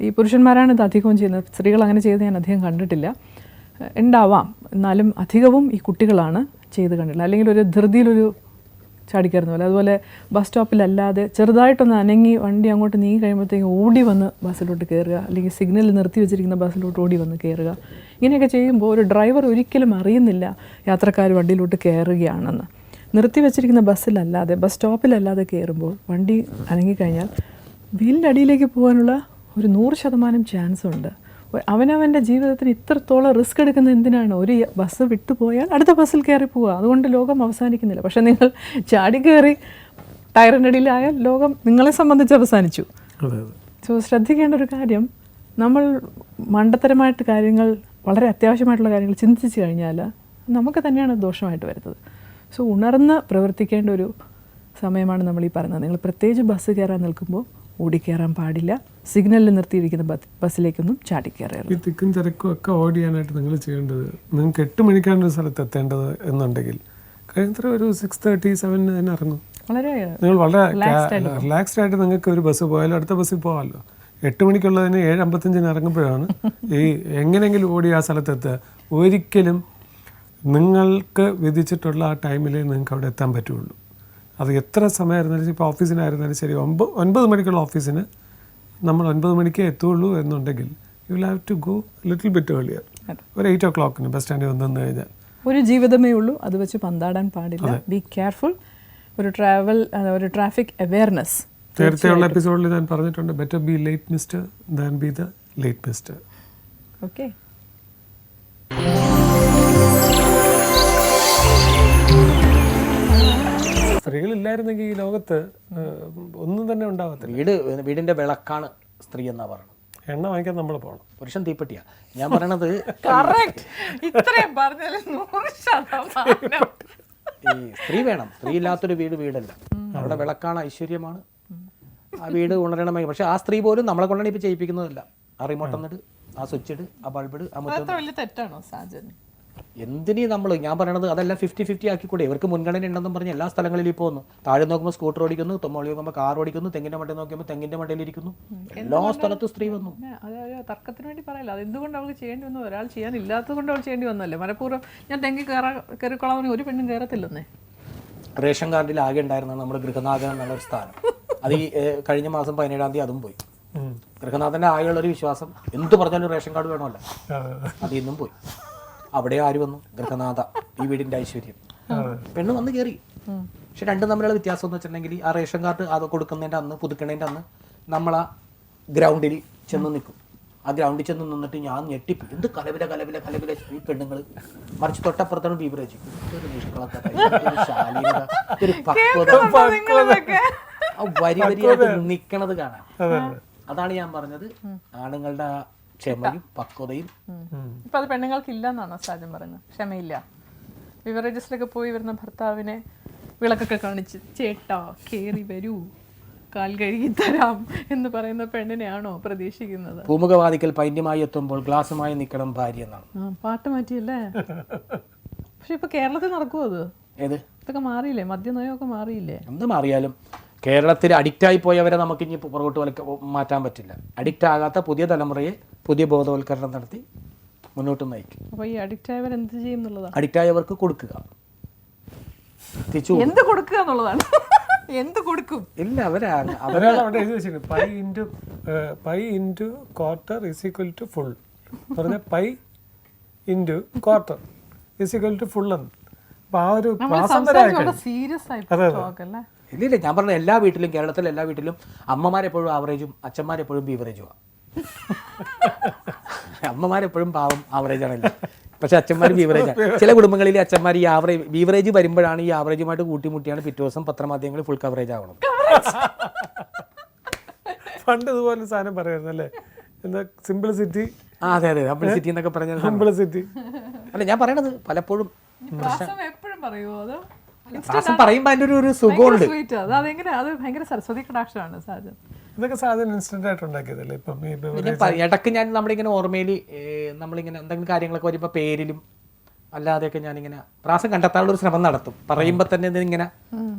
ഈ പുരുഷന്മാരാണ് ഇത് അധികവും ചെയ്യുന്നത്, സ്ത്രീകൾ അങ്ങനെ ചെയ്ത് ഞാൻ അധികം കണ്ടിട്ടില്ല. ഉണ്ടാവാം, എന്നാലും അധികവും ഈ കുട്ടികളാണ് ചെയ്ത് കണ്ടിട്ടില്ല. അല്ലെങ്കിൽ ഒരു ധൃതിയിലൊരു ചാടിക്കയറുന്ന പോലെ. അതുപോലെ ബസ് സ്റ്റോപ്പിലല്ലാതെ ചെറുതായിട്ടൊന്ന് അനങ്ങി വണ്ടി അങ്ങോട്ട് നീങ്ങി കഴിയുമ്പോഴത്തേക്കും ഓടി വന്ന് ബസ്സിലോട്ട് കയറുക, അല്ലെങ്കിൽ സിഗ്നലിൽ നിർത്തി വെച്ചിരിക്കുന്ന ബസ്സിലോട്ട് ഓടി വന്ന് കയറുക. ഇങ്ങനെയൊക്കെ ചെയ്യുമ്പോൾ ഒരു ഡ്രൈവർ ഒരിക്കലും അറിയുന്നില്ല യാത്രക്കാർ വണ്ടിയിലോട്ട് കയറുകയാണെന്ന്. നിർത്തി വെച്ചിരിക്കുന്ന ബസ്സിലല്ലാതെ, ബസ് സ്റ്റോപ്പിലല്ലാതെ കയറുമ്പോൾ വണ്ടി അനങ്ങിക്കഴിഞ്ഞാൽ വീലിൻ്റെ അടിയിലേക്ക് പോകാനുള്ള ഒരു 100% ചാൻസ് ഉണ്ട്. അവനവൻ്റെ ജീവിതത്തിന് ഇത്രത്തോളം റിസ്ക് എടുക്കുന്ന എന്തിനാണ്? ഒരു ബസ് വിട്ടുപോയാൽ അടുത്ത ബസ്സിൽ കയറി പോവുക. അതുകൊണ്ട് ലോകം അവസാനിക്കുന്നില്ല. പക്ഷേ നിങ്ങൾ ചാടി കയറി ടയറിൻ്റെ അടിയിലായാൽ ലോകം നിങ്ങളെ സംബന്ധിച്ച് അവസാനിച്ചു. സോ ശ്രദ്ധിക്കേണ്ട ഒരു കാര്യം, നമ്മൾ മണ്ടത്തരമായിട്ട് കാര്യങ്ങൾ, വളരെ അത്യാവശ്യമായിട്ടുള്ള കാര്യങ്ങൾ ചിന്തിച്ച് കഴിഞ്ഞാൽ നമുക്ക് തന്നെയാണ് ദോഷമായിട്ട് വരുന്നത്. സോ ഉണർന്ന് പ്രവർത്തിക്കേണ്ട ഒരു സമയമാണ് നമ്മൾ ഈ പറയുന്നത്. നിങ്ങൾ പ്രത്യേകിച്ച് ബസ് കയറാൻ നിൽക്കുമ്പോൾ ഓടിക്കയറാൻ പാടില്ല. സിഗ്നലിൽ നിർത്തിയിരിക്കുന്ന ബസ്സിലേക്കൊന്നും ചാടിക്കയറരുത്. ഈ തിക്കും തിരക്കും ഒക്കെ ഓടിയാനായിട്ട് നിങ്ങൾ ചെയ്യേണ്ടത്, നിങ്ങൾക്ക് 8 മണിക്കാണ് ഒരു സ്ഥലത്ത് എത്തേണ്ടത് എന്നുണ്ടെങ്കിൽ കഴിയുന്നത്ര ഒരു 6:30, 7 തന്നെ ഇറങ്ങും. വളരെ നിങ്ങൾ വളരെ റിലാക്സ്ഡ് ആയിട്ട് നിങ്ങൾക്ക് ഒരു ബസ് പോയാലും അടുത്ത ബസ്സിൽ പോകാമല്ലോ. 8 മണിക്കുള്ളതിന് 7:55 ഇറങ്ങുമ്പോഴാണ് ഈ എങ്ങനെയെങ്കിലും ഓടി ആ സ്ഥലത്തെത്തുക. ഒരിക്കലും നിങ്ങൾക്ക് വിധിച്ചിട്ടുള്ള ആ ടൈമിൽ നിങ്ങൾക്ക് അവിടെ എത്താൻ പറ്റുള്ളൂ. അത് എത്ര സമയമായിരുന്നാലും ഇപ്പോൾ ഓഫീസിനായിരുന്നാലും ശരി, 9 മണിക്കുള്ള ഓഫീസിന് നമ്മൾ 9 മണിക്കേ എത്തുള്ളൂ എന്നുണ്ടെങ്കിൽ you will have to go little bit earlier. ഒരു 8 o'clock ബസ് സ്റ്റാൻഡിൽ വന്നു കഴിഞ്ഞാൽ. ഒരു ജീവിതമേ ഉള്ളൂ, അത് വെച്ച് പന്താടാൻ പാടില്ല. Be careful. ഒരു ട്രാഫിക് അവെയർനെസ്. നേരത്തെയുള്ള എപ്പിസോഡിൽ ഞാൻ പറഞ്ഞിട്ടുണ്ട്, better be late mister than be the late mister. Okay. സ്ത്രീകളില്ലായിരുന്നെങ്കിൽ ഈ ലോകത്ത് ഒന്നും തന്നെ ഉണ്ടാകത്തില്ല. വീടിന്റെ വിളക്കാണ് സ്ത്രീ എന്നാ പറയുന്നത്. എണ്ണ വാങ്ങിക്കാൻ നമ്മൾ പോകണം. പുരുഷൻ തീപ്പെട്ടിയാ. ഞാൻ പറയണത് ഈ സ്ത്രീ വേണം. സ്ത്രീ ഇല്ലാത്തൊരു വീടല്ല. അവിടെ വിളക്കാണ്, ഐശ്വര്യമാണ്. ആ വീട് ഉണരണമായി. പക്ഷെ ആ സ്ത്രീ പോലും നമ്മളെ കൊണ്ടാണ് ഇപ്പൊ ചെയ്യിപ്പിക്കുന്നതല്ല. ആ റിമോട്ട് എന്നിട്ട്, ആ സ്വിച്ച് ഇട്, ആ ബൾബ് ഇട്, ആ മുറ്റം. തെറ്റാണോ സാജൻ? എന്തിനീ നമ്മൾ, ഞാൻ പറയണത് അതെല്ലാം 50-50 ആക്കിക്കൂടെ? ഇവർക്ക് മുൻഗണന ഉണ്ടെന്നും പറഞ്ഞ് എല്ലാ സ്ഥലങ്ങളിലും പോകുന്നു. താഴെ നോക്കുമ്പോൾ സ്കൂട്ടർ ഓടിക്കുന്നു, മുകളിൽ നോക്കുമ്പോൾ കാർ ഓടിക്കുന്നു, തെങ്ങിന്റെ മണ്ടയിൽ നോക്കുമ്പോൾ തെങ്ങിന്റെ മണ്ടയിലിരിക്കുന്നു. എല്ലാ സ്ഥലത്തും സ്ത്രീ വന്നു. തർക്കത്തിന് വേണ്ടി പറയില്ല. അത് എന്തുകൊണ്ട് അവൾക്ക് ചെയ്യേണ്ടി വന്നു? ഒരാൾ ചെയ്യാനില്ലാത്തത് കൊണ്ട് അവൾ ചെയ്യേണ്ടി വന്നല്ലേ. മനഃപൂർവ്വം ഞാൻ തെങ്ങി കയറിക്കൊള്ളാൻ ഒരു പെണ്ണും കയറത്തില്ലെന്നേ. റേഷൻ കാർഡിൽ ആകെ ഉണ്ടായിരുന്ന നമ്മുടെ ഗൃഹനാഥൻ എന്നുള്ള ഒരു സ്ഥാനം, അത് ഈ കഴിഞ്ഞ മാസം 17-ാം തീയതി അതും പോയി. ഗൃഹനാഥന്റെ ആകെയുള്ളൊരു വിശ്വാസം എന്ത് പറഞ്ഞാലും റേഷൻ കാർഡ് വേണമല്ലോ, അത് ഇന്നും പോയി. അവിടെ ആര് വന്നു? ഗൃഹനാഥ, ഈ വീടിന്റെ ഐശ്വര്യം. പെണ്ണ് വന്ന് കയറി. പക്ഷെ രണ്ടും തമ്മിലുള്ള വ്യത്യാസം എന്ന് വെച്ചിട്ടുണ്ടെങ്കിൽ, ആ റേഷൻ കാർഡ് അത് കൊടുക്കുന്നതിൻ്റെ അന്ന്, പുതുക്കണേൻ്റെ അന്ന് നമ്മൾ ആ ഗ്രൗണ്ടിൽ ചെന്ന് നിൽക്കും. ആ ഗ്രൗണ്ടിൽ ചെന്ന് നിന്നിട്ട് ഞാൻ ഞെട്ടിപ്പോയി. എന്ത് കലവില കലവില കലവില ഈ പെണ്ണുങ്ങൾ. മറിച്ച് തൊട്ടപ്പുറത്താണ് ബീവറേജ്. ഒരു നിഷ്കളങ്കത, ഒരു ശാലീനത, ഒരു പക്വത, വരി വരിയായിട്ട് നിൽക്കണത് കാണാൻ. അതാണ് ഞാൻ പറഞ്ഞത്, ആണുങ്ങളുടെ ക്ഷമയും പക്വതയും. ഇപ്പൊ അത് പെണ്ണുങ്ങൾക്ക് ഇല്ലെന്നാണോ സാജൻ പറയുന്നത്? ക്ഷമയില്ല. ബിവറേജസിലൊക്കെ പോയി വരുന്ന ഭർത്താവിനെ വിളക്കൊക്കെ കാണിച്ച് ചേട്ടാ കേറി വരൂ, കാൽ കഴുകി തരാം എന്ന് പറയുന്ന പെണ്ണിനെയാണോ പ്രതീക്ഷിക്കുന്നത്? പൂമുഖവാദിക്കൽ പൈന്യമായി എത്തുമ്പോൾ ഗ്ലാസുമായി നിൽക്കണം ഭാര്യ എന്നാണ്. പാട്ട് മാറ്റിയല്ലേ? പക്ഷെ ഇപ്പൊ കേരളത്തിൽ നടക്കുമോ അത്? ഏത്? ഇതൊക്കെ മാറിയില്ലേ? മദ്യനയമൊക്കെ മാറിയില്ലേ? എന്ത് മാറിയാലും കേരളത്തിൽ അഡിക്റ്റായി പോയവരെ നമുക്ക് ഇനി പുറകോട്ട് മാറ്റാൻ പറ്റില്ല. അഡിക്റ്റ് ആകാത്ത പുതിയ തലമുറയെ പുതിയ ബോധവൽക്കരണം നടത്തി മുന്നോട്ട് നയിക്കും. അപ്പോൾ ഈ അഡിക്റ്റ് ആയവർ എന്ത് ചെയ്യും എന്നുള്ളതാണ്. അഡിക്റ്റ് ആയവർക്ക് കൊടുക്കുക, എന്ത് കൊടുക്കുക എന്നുള്ളതാണ്. എന്ത് കൊടുക്കും? ഇല്ല, അവിടെ എഴുതി വെച്ചിട്ടുണ്ട്, pi into quarter is equal to full. പറഞ്ഞ pi into quarter is equal to full എന്ന്. അപ്പൊ ആ ഒരു സീരിയസ് ആയി അല്ലേ? ഇല്ല, ഞാൻ പറഞ്ഞ എല്ലാ വീട്ടിലും, കേരളത്തിലെ എല്ലാ വീട്ടിലും അമ്മമാരെപ്പോഴും ആവറേജും അച്ഛന്മാരെപ്പോഴും ബീവറേജുമാണ്. അമ്മമാരെപ്പോഴും പാവം ആവറേജാണല്ലോ, പക്ഷെ അച്ഛന്മാർ ബീവറേജാണ്. ചില കുടുംബങ്ങളിൽ അച്ഛന്മാർ ഈ ബീവറേജ് വരുമ്പോഴാണ് ഈ ആവറേജുമായിട്ട് കൂട്ടിമുട്ടിയാണ് പിറ്റേ ദിവസം പത്രമാധ്യമങ്ങളിൽ ഫുൾ കവറേജ് ആവണം. പണ്ട് ഇതുപോലെ സാധനം പറയായിരുന്നു അല്ലേ, എന്താ സിംപ്ലിസിറ്റി. അതെ അതെ, സിംപ്ലിസിറ്റി എന്നൊക്കെ പറഞ്ഞാൽ സിംപ്ലിസിറ്റി അല്ല, ഞാൻ പറയണത് പലപ്പോഴും എപ്പോഴും പറയുമോ അതോ പറയുമ്പോ അതിന്റെ ഒരു സുഖമുണ്ട്. സരസ്വതി കടാക്ഷമാണ് സാജൻ. ഇതൊക്കെ സാധനം ഇൻസ്റ്റന്റ് ആയിട്ട് ഉണ്ടാക്കിയതല്ലേ. ഇപ്പം ഇടയ്ക്ക് ഞാൻ നമ്മളിങ്ങനെ ഓർമ്മയിൽ നമ്മളിങ്ങനെ എന്തെങ്കിലും കാര്യങ്ങളൊക്കെ വരുമ്പോൾ പേരിലും അല്ലാതെയൊക്കെ ഞാനിങ്ങനെ പ്രാസം കണ്ടെത്താനുള്ള ഒരു ശ്രമം നടത്തും. പറയുമ്പോൾ തന്നെ ഇതിങ്ങനെ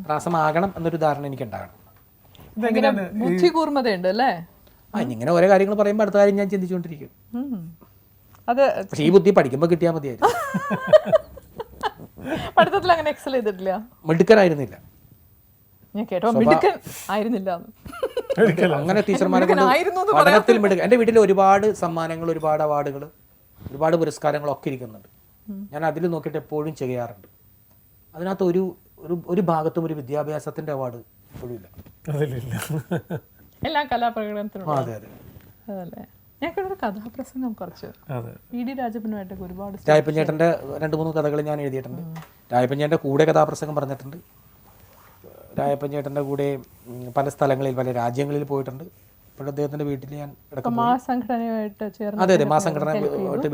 പ്രാസമാകണം എന്നൊരു ധാരണ എനിക്ക് ഉണ്ടാകണം. ബുദ്ധി കൂർമ്മതയുണ്ട് അല്ലേ? ഇങ്ങനെ ഓരോ കാര്യങ്ങൾ പറയുമ്പോൾ അടുത്ത കാര്യം ഞാൻ ചിന്തിച്ചുകൊണ്ടിരിക്കും. പക്ഷെ ഈ ബുദ്ധി പഠിക്കുമ്പോൾ കിട്ടിയാൽ മതിയായിരുന്നു. പഠിത്തത്തിൽ അങ്ങനെ എക്സൽ ചെയ്തിട്ടില്ല? മിടുക്കനായിരുന്നില്ല. ഞാൻ കേട്ടോ മിടുക്കൻ ആയിരുന്നില്ല. അങ്ങനെ ടീച്ചർമാരെ പഠനത്തിൽ മിടുക്കൻ. എൻ്റെ വീട്ടിൽ ഒരുപാട് സമ്മാനങ്ങൾ, ഒരുപാട് അവാർഡുകൾ, ഒരുപാട് പുരസ്കാരങ്ങളൊക്കെ ഇരിക്കുന്നുണ്ട്. ഞാൻ അതിൽ നോക്കിയിട്ട് എപ്പോഴും ചെയ്യാറുണ്ട്. അതിനകത്ത് ഒരു ഭാഗത്തും ഒരു വിദ്യാഭ്യാസത്തിന്റെ അവാർഡ് ഇപ്പോഴും ഇല്ല. എല്ലാം കലാപ്രകടനത്തിനും. അതെ അതെ അതല്ലേ. ഞങ്ങൾക്കൊരു കഥാപ്രസംഗം കുറച്ച് ഇ.ഡി. രാജപ്പനുമായിട്ടൊക്കെ ഒരുപാട്. രായപ്പൻചേട്ടൻ്റെ 2-3 കഥകൾ ഞാൻ എഴുതിയിട്ടുണ്ട്. രായപ്പൻചേട്ടൻ്റെ കൂടെ കഥാപ്രസംഗം പറഞ്ഞിട്ടുണ്ട്. രായപ്പൻചേട്ടൻ്റെ കൂടെ പല സ്ഥലങ്ങളിൽ, പല രാജ്യങ്ങളിൽ പോയിട്ടുണ്ട്. ഇപ്പോൾ അദ്ദേഹത്തിൻ്റെ വീട്ടിൽ ഞാൻ സംഘടനയായിട്ട് ചേർന്ന്. അതെ അതെ, സംഘടന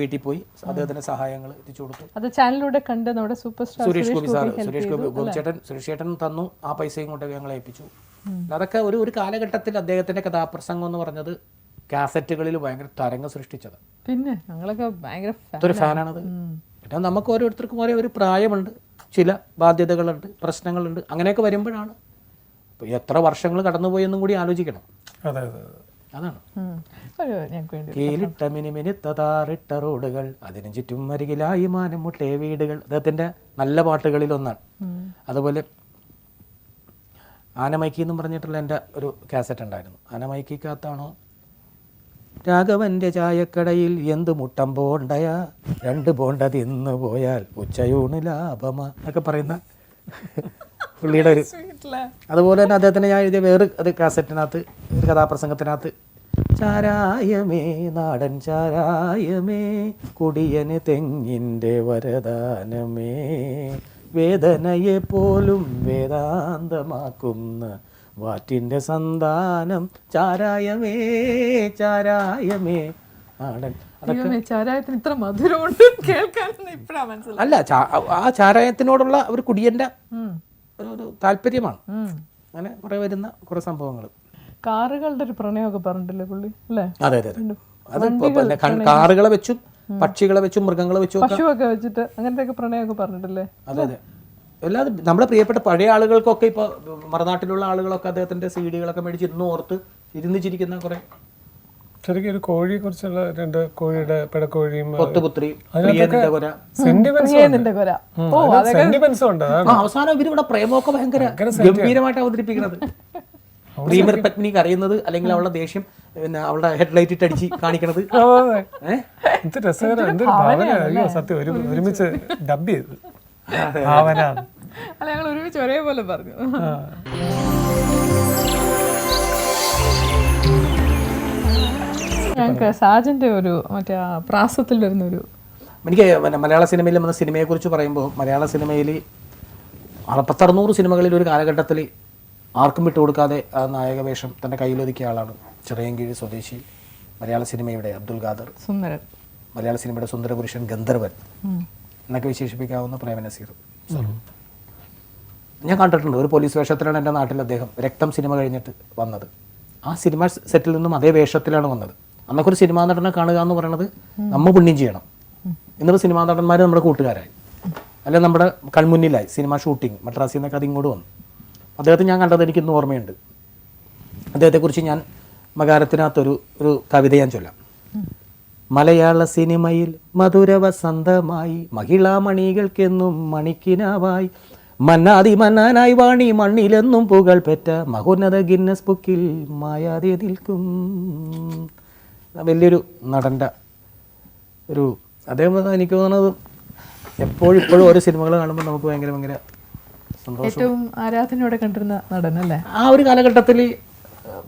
വീട്ടിൽ പോയി അദ്ദേഹത്തിന് സഹായങ്ങൾ എത്തിച്ചു കൊടുത്തു. അത് ചാനലിലൂടെ കണ്ട് നമ്മുടെ സൂപ്പർ സ്റ്റാർ സുരേഷ് ഗോപി ചേട്ടൻ തന്നു. ആ പൈസയും കൊണ്ട് ഞങ്ങളെ ഏൽപ്പിച്ചു. അതൊക്കെ ഒരു കാലഘട്ടത്തിൽ അദ്ദേഹത്തിന്റെ കഥാപ്രസംഗം എന്ന് പറഞ്ഞത് കാസറ്റുകളിൽ ഭയങ്കര തരംഗം സൃഷ്ടിച്ചത്. പിന്നെ ഞങ്ങളൊക്കെ ഭയങ്കര ഒരു ഫാനാണത്. പിന്നെ നമുക്ക് ഓരോരുത്തർക്കും ഓരോ ഒരു പ്രായമുണ്ട്. ചില ബാധ്യതകളുണ്ട്, പ്രശ്നങ്ങളുണ്ട്. അങ്ങനെയൊക്കെ വരുമ്പോഴാണ് ഇപ്പോൾ എത്ര വർഷങ്ങൾ കടന്നുപോയെന്നും കൂടി ആലോചിക്കണം. അതെ അതെ അതെ. അതാണ് ഞങ്ങൾക്ക് വേണ്ടി കീലിട്ട മിനിമിനിത്തതാറിട്ട റോഡുകൾ അതിനു ചുറ്റും അരികിലായി മാനം മുട്ടേ വീടുകൾ, അദ്ദേഹത്തിൻ്റെ നല്ല പാട്ടുകളിൽ ഒന്നാണ്. അതുപോലെ ആനമൈക്കി എന്നും പറഞ്ഞിട്ടുള്ള എൻ്റെ ഒരു കാസറ്റ് ഉണ്ടായിരുന്നു. ആനമൈക്കിക്കകത്താണോ രാഘവൻ്റെ ചായക്കടയിൽ എന്ത് മുട്ടം ബോണ്ടയാ 2 ബോണ്ട തിന്നു പോയാൽ ഉച്ചയൂണ് ലാഭമാ എന്നൊക്കെ പറയുന്ന പുള്ളിയുടെ ഒരു. അതുപോലെ തന്നെ അദ്ദേഹത്തിന് ഞാൻ എഴുതിയ വേറെ ഒരു കാസറ്റിനകത്ത്, ഒരു കഥാപ്രസംഗത്തിനകത്ത്, ചാരായമേ നാടൻ ചാരായമേ കുടിയന് തെങ്ങിൻ്റെ വരദാനമേ വേദനയെ പോലും വേദാന്തമാക്കുന്ന വാറ്റിൻ്റെ സന്താനം ചാരായമേ ചാരായമേ നാടൻ. ചാരായത്തിന് ഇത്ര മധുരമുണ്ട് കേൾക്കാൻ ഇപ്പഴാ മനസ്സിലായി. അല്ല, ആ ചാരായത്തിനോടുള്ള ഒരു കുടിയൻ്റെ ഒരു താല്പര്യമാണ്. അങ്ങനെ കുറെ വരുന്ന കുറെ സംഭവങ്ങൾ. കാറുകളുടെ ഒരു പ്രണയമൊക്കെ പറഞ്ഞിട്ടില്ലേ പുള്ളി അല്ലേ? അതെ അതെ അതെ. അത് പിന്നെ കാറുകളെ വെച്ചും പക്ഷികളെ വെച്ചും മൃഗങ്ങളെ വെച്ചും പശുവൊക്കെ വെച്ചിട്ട് അങ്ങനത്തെ പ്രണയമൊക്കെ പറഞ്ഞിട്ടില്ലേ? അതെ അതെ. അല്ലാതെ നമ്മുടെ പ്രിയപ്പെട്ട പഴയ ആളുകൾക്കൊക്കെ ഇപ്പോൾ മറുനാട്ടിലുള്ള ആളുകളൊക്കെ അദ്ദേഹത്തിന്റെ CDകളൊക്കെ മേടിച്ച് ഇന്നും ഓർത്ത് ചിരിക്കുന്ന കുറെ. ശരിക്കും ഒരു കോഴിയെ കുറിച്ചുള്ള 2 കോഴിയുടെ പിടക്കോഴിയും പൊത്തുപുത്രി, പ്രിയനിന്റെ കൊര, സെന്റിമെന്റ്സ് ഉണ്ട്. അവസാനം ഇവരിവിടെ പ്രേമമൊക്കെ ഭയങ്കര ഗംഭീരമായിട്ട് അവതരിപ്പിക്കുന്നത്. പ്രീമിയർ പത്നി കരയുന്നത്, അല്ലെങ്കിൽ അവളുടെ ദേഷ്യം പിന്നെ അവളുടെ ഹെഡ്ലൈറ്റ് ഇട്ടടിച്ച് കാണിക്കണത്. എന്ത് രസകരം, എന്തൊരു ഭാവന. സത്യം ഒരുമിച്ച് ഡബ് ചെയ്ത് ഭാവന. അല്ല, ഞങ്ങൾ ഒരുമിച്ച് ഒരേപോലെ പറഞ്ഞു. ഞങ്ങൾക്ക് സാജന്റെ ഒരു മറ്റേ പ്രാസത്തിൽ വരുന്നൊരു, എനിക്ക് മലയാള സിനിമയിൽ വന്ന സിനിമയെക്കുറിച്ച് പറയുമ്പോൾ, മലയാള സിനിമയിൽ 600 സിനിമകളിൽ ഒരു കാലഘട്ടത്തിൽ ആർക്കും വിട്ടുകൊടുക്കാതെ ആ നായക വേഷം തൻ്റെ കയ്യിലൊതുക്കിയ ആളാണ് ചിറയൻകീഴ് സ്വദേശി മലയാള സിനിമയുടെ അബ്ദുൽ ഖാദർ, സുന്ദരൻ, മലയാള സിനിമയുടെ സുന്ദരപുരുഷൻ, ഗന്ധർവൻ എന്നൊക്കെ വിശേഷിപ്പിക്കാവുന്ന പ്രേമനസീർ. ഞാൻ കണ്ടിട്ടുണ്ട്. ഒരു പോലീസ് വേഷത്തിലാണ് എൻ്റെ നാട്ടിൽ അദ്ദേഹം രക്തം സിനിമ കഴിഞ്ഞിട്ട് വന്നത്. ആ സിനിമ സെറ്റിൽ നിന്നും അതേ വേഷത്തിലാണ് വന്നത്. അന്നൊക്കെ ഒരു സിനിമാ നടനെ കാണുക എന്ന് പറയുന്നത് നമ്മൾ പുണ്യം ചെയ്യണം. ഇന്നിപ്പോൾ സിനിമാ നടന്മാർ നമ്മുടെ കൂട്ടുകാരായി, അല്ലെ നമ്മുടെ കൺമുന്നിലായി. സിനിമ ഷൂട്ടിങ് മദ്രാസിൽ നിന്നൊക്കെ അത് ഇങ്ങോട്ട് വന്നു. അദ്ദേഹത്തെ ഞാൻ കണ്ടത് എനിക്ക് ഇന്ന് ഓർമ്മയുണ്ട്. അദ്ദേഹത്തെക്കുറിച്ച് ഞാൻ മകാരത്തിനകത്തൊരു കവിത ഞാൻ ചൊല്ലാം. മലയാള സിനിമയിൽ മധുര വസന്തമായി മഹിളാമണികൾക്കെന്നും മണിക്കിനാവായി മന്നാതി മന്നാനായി വാണി മണ്ണിലെന്നും പുകൾ പെറ്റ മഹോന്നത ഗിന്നസ് ബുക്കിൽ മായാതെ നിൽക്കും. വലിയൊരു നടൻ്റെ ഒരു അദ്ദേഹം. എനിക്ക് തോന്നുന്നത് ഇപ്പോഴും ഓരോ സിനിമകൾ കാണുമ്പോൾ നമുക്ക് ഭയങ്കര ഭയങ്കര സന്തോഷം. ഏറ്റവും ആരാധനയോടെ കണ്ടിരുന്ന നടനല്ലേ ആ ഒരു കാലഘട്ടത്തിൽ.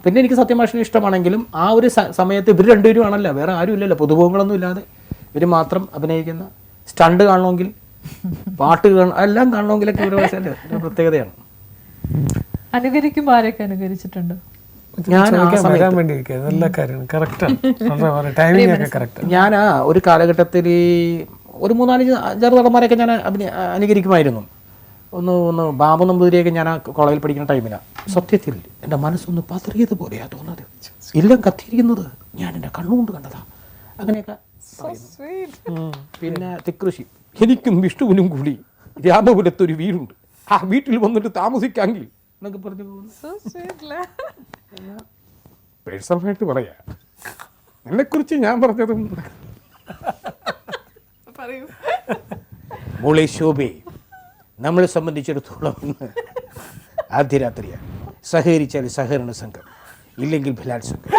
പിന്നെ എനിക്ക് സത്യഭാഷ ഇഷ്ടമാണെങ്കിലും ആ ഒരു സമയത്ത് ഇവർ രണ്ടുപേരും ആണല്ലോ, വേറെ ആരും ഇല്ലല്ലോ, പൊതുമുഖങ്ങളൊന്നും ഇല്ലാതെ ഇവർ മാത്രം അഭിനയിക്കുന്ന. സ്റ്റണ്ട് കാണണമെങ്കിൽ, പാട്ട് എല്ലാം കാണണമെങ്കിലൊക്കെ ഒരു പ്രത്യേകതയാണ്. അനുകരിക്കുമ്പോൾ ആരൊക്കെ അനുകരിച്ചിട്ടുണ്ട്? ഞാൻ ഒരു കാലഘട്ടത്തിൽ ഒരു 3-5 നടന്മാരെയൊക്കെ ഞാൻ അനുകരിക്കുമായിരുന്നു. ഒന്ന് ബാബു നമ്പൂതിരിയൊക്കെ ഞാൻ ആ കോളേജിൽ പഠിക്കുന്ന ടൈമിലാണ്. സത്യത്തിൽ എൻ്റെ മനസ്സൊന്ന് പതറിയത് പോലെയാണ് തോന്നുന്നത്. എല്ലാം കത്തിയിരിക്കുന്നത് ഞാൻ എൻ്റെ കണ്ണുകൊണ്ട് കണ്ടതാ. അങ്ങനെയൊക്കെ പിന്നെ തിക്കൃഷി. എനിക്കും വിഷ്ണുവിനും കൂടി രാമപുരത്തൊരു വീടുണ്ട്, ആ വീട്ടിൽ വന്നിട്ട് താമസിക്കാമെങ്കിൽ എന്നൊക്കെ പറഞ്ഞു പോകുന്നു. പേഴ്സണലായിട്ട് പറയാ, എന്നെക്കുറിച്ച് ഞാൻ പറഞ്ഞതും. മോളെ ശോഭേ, നമ്മളെ സംബന്ധിച്ചിടത്തോളം ആദ്യ രാത്രിയാണ്. സഹകരിച്ചാൽ സഹകരണ സംഘം, ഇല്ലെങ്കിൽ ബലാത്സംഗം.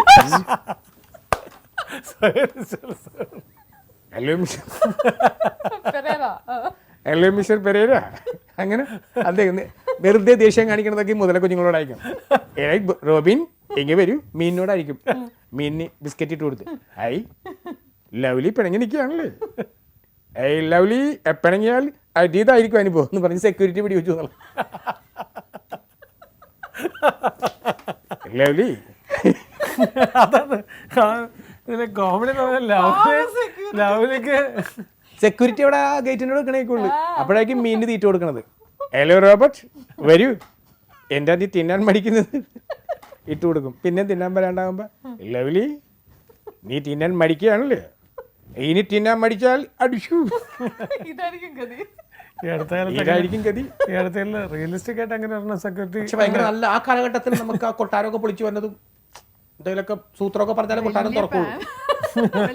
Hello mister Pereira. അങ്ങനെ അദ്ദേഹം വെറുതെ ദേഷ്യം കാണിക്കണതൊക്കെ മുതല കുഞ്ഞുങ്ങളോടായിരിക്കും. റോബിൻ എങ്ങനെ വരൂ, മീനിനോടായിരിക്കും. മീനിന് ബിസ്ക്കറ്റ് ഇട്ട് കൊടുത്ത്, ഐ ലവ്ലി പിണങ്ങി നിൽക്കുകയാണല്ലേ, ഐ ലവ്ലി പിണങ്ങിയാൽ അതീതായിരിക്കും അനുഭവം എന്ന് പറഞ്ഞ് സെക്യൂരിറ്റി പിടി വെച്ചു. ലവ്ലി സെക്യൂരിറ്റി അവിടെ ആ ഗേറ്റിനോട് വെക്കണേക്കുള്ളൂ. അപ്പോഴേക്കും മീനിന് തീറ്റ കൊടുക്കണത്. ഹലോ റോബർട്ട് വരൂ, എൻ്റെ അത് തിന്നാൻ മടിക്കുന്നത് ഇട്ട് കൊടുക്കും. പിന്നെ തിന്നാൻ വരാണ്ടാകുമ്പോ, ലവ്ലി നീ തിന്നാൻ മടിക്കുകയാണല്ലേ, ഇനി തിന്നാൻ മടിച്ചാൽ അടിച്ചു. ഈ അടുത്ത കാലത്ത് ഇതായിരിക്കും ഗതി. ഈ അടുത്ത റിയലിസ്റ്റിക് ആയിട്ട് അങ്ങനെ പറഞ്ഞ സെക്യൂരിറ്റി പക്ഷെ ഭയങ്കര നല്ല ആ കാലഘട്ടത്തിൽ നമുക്ക് ആ കൊട്ടാരമൊക്കെ പൊളിച്ചു വന്നതും എന്തെങ്കിലുമൊക്കെ സൂത്രമൊക്കെ പറഞ്ഞാലും കൊട്ടാരം തുറക്കുള്ളൂ.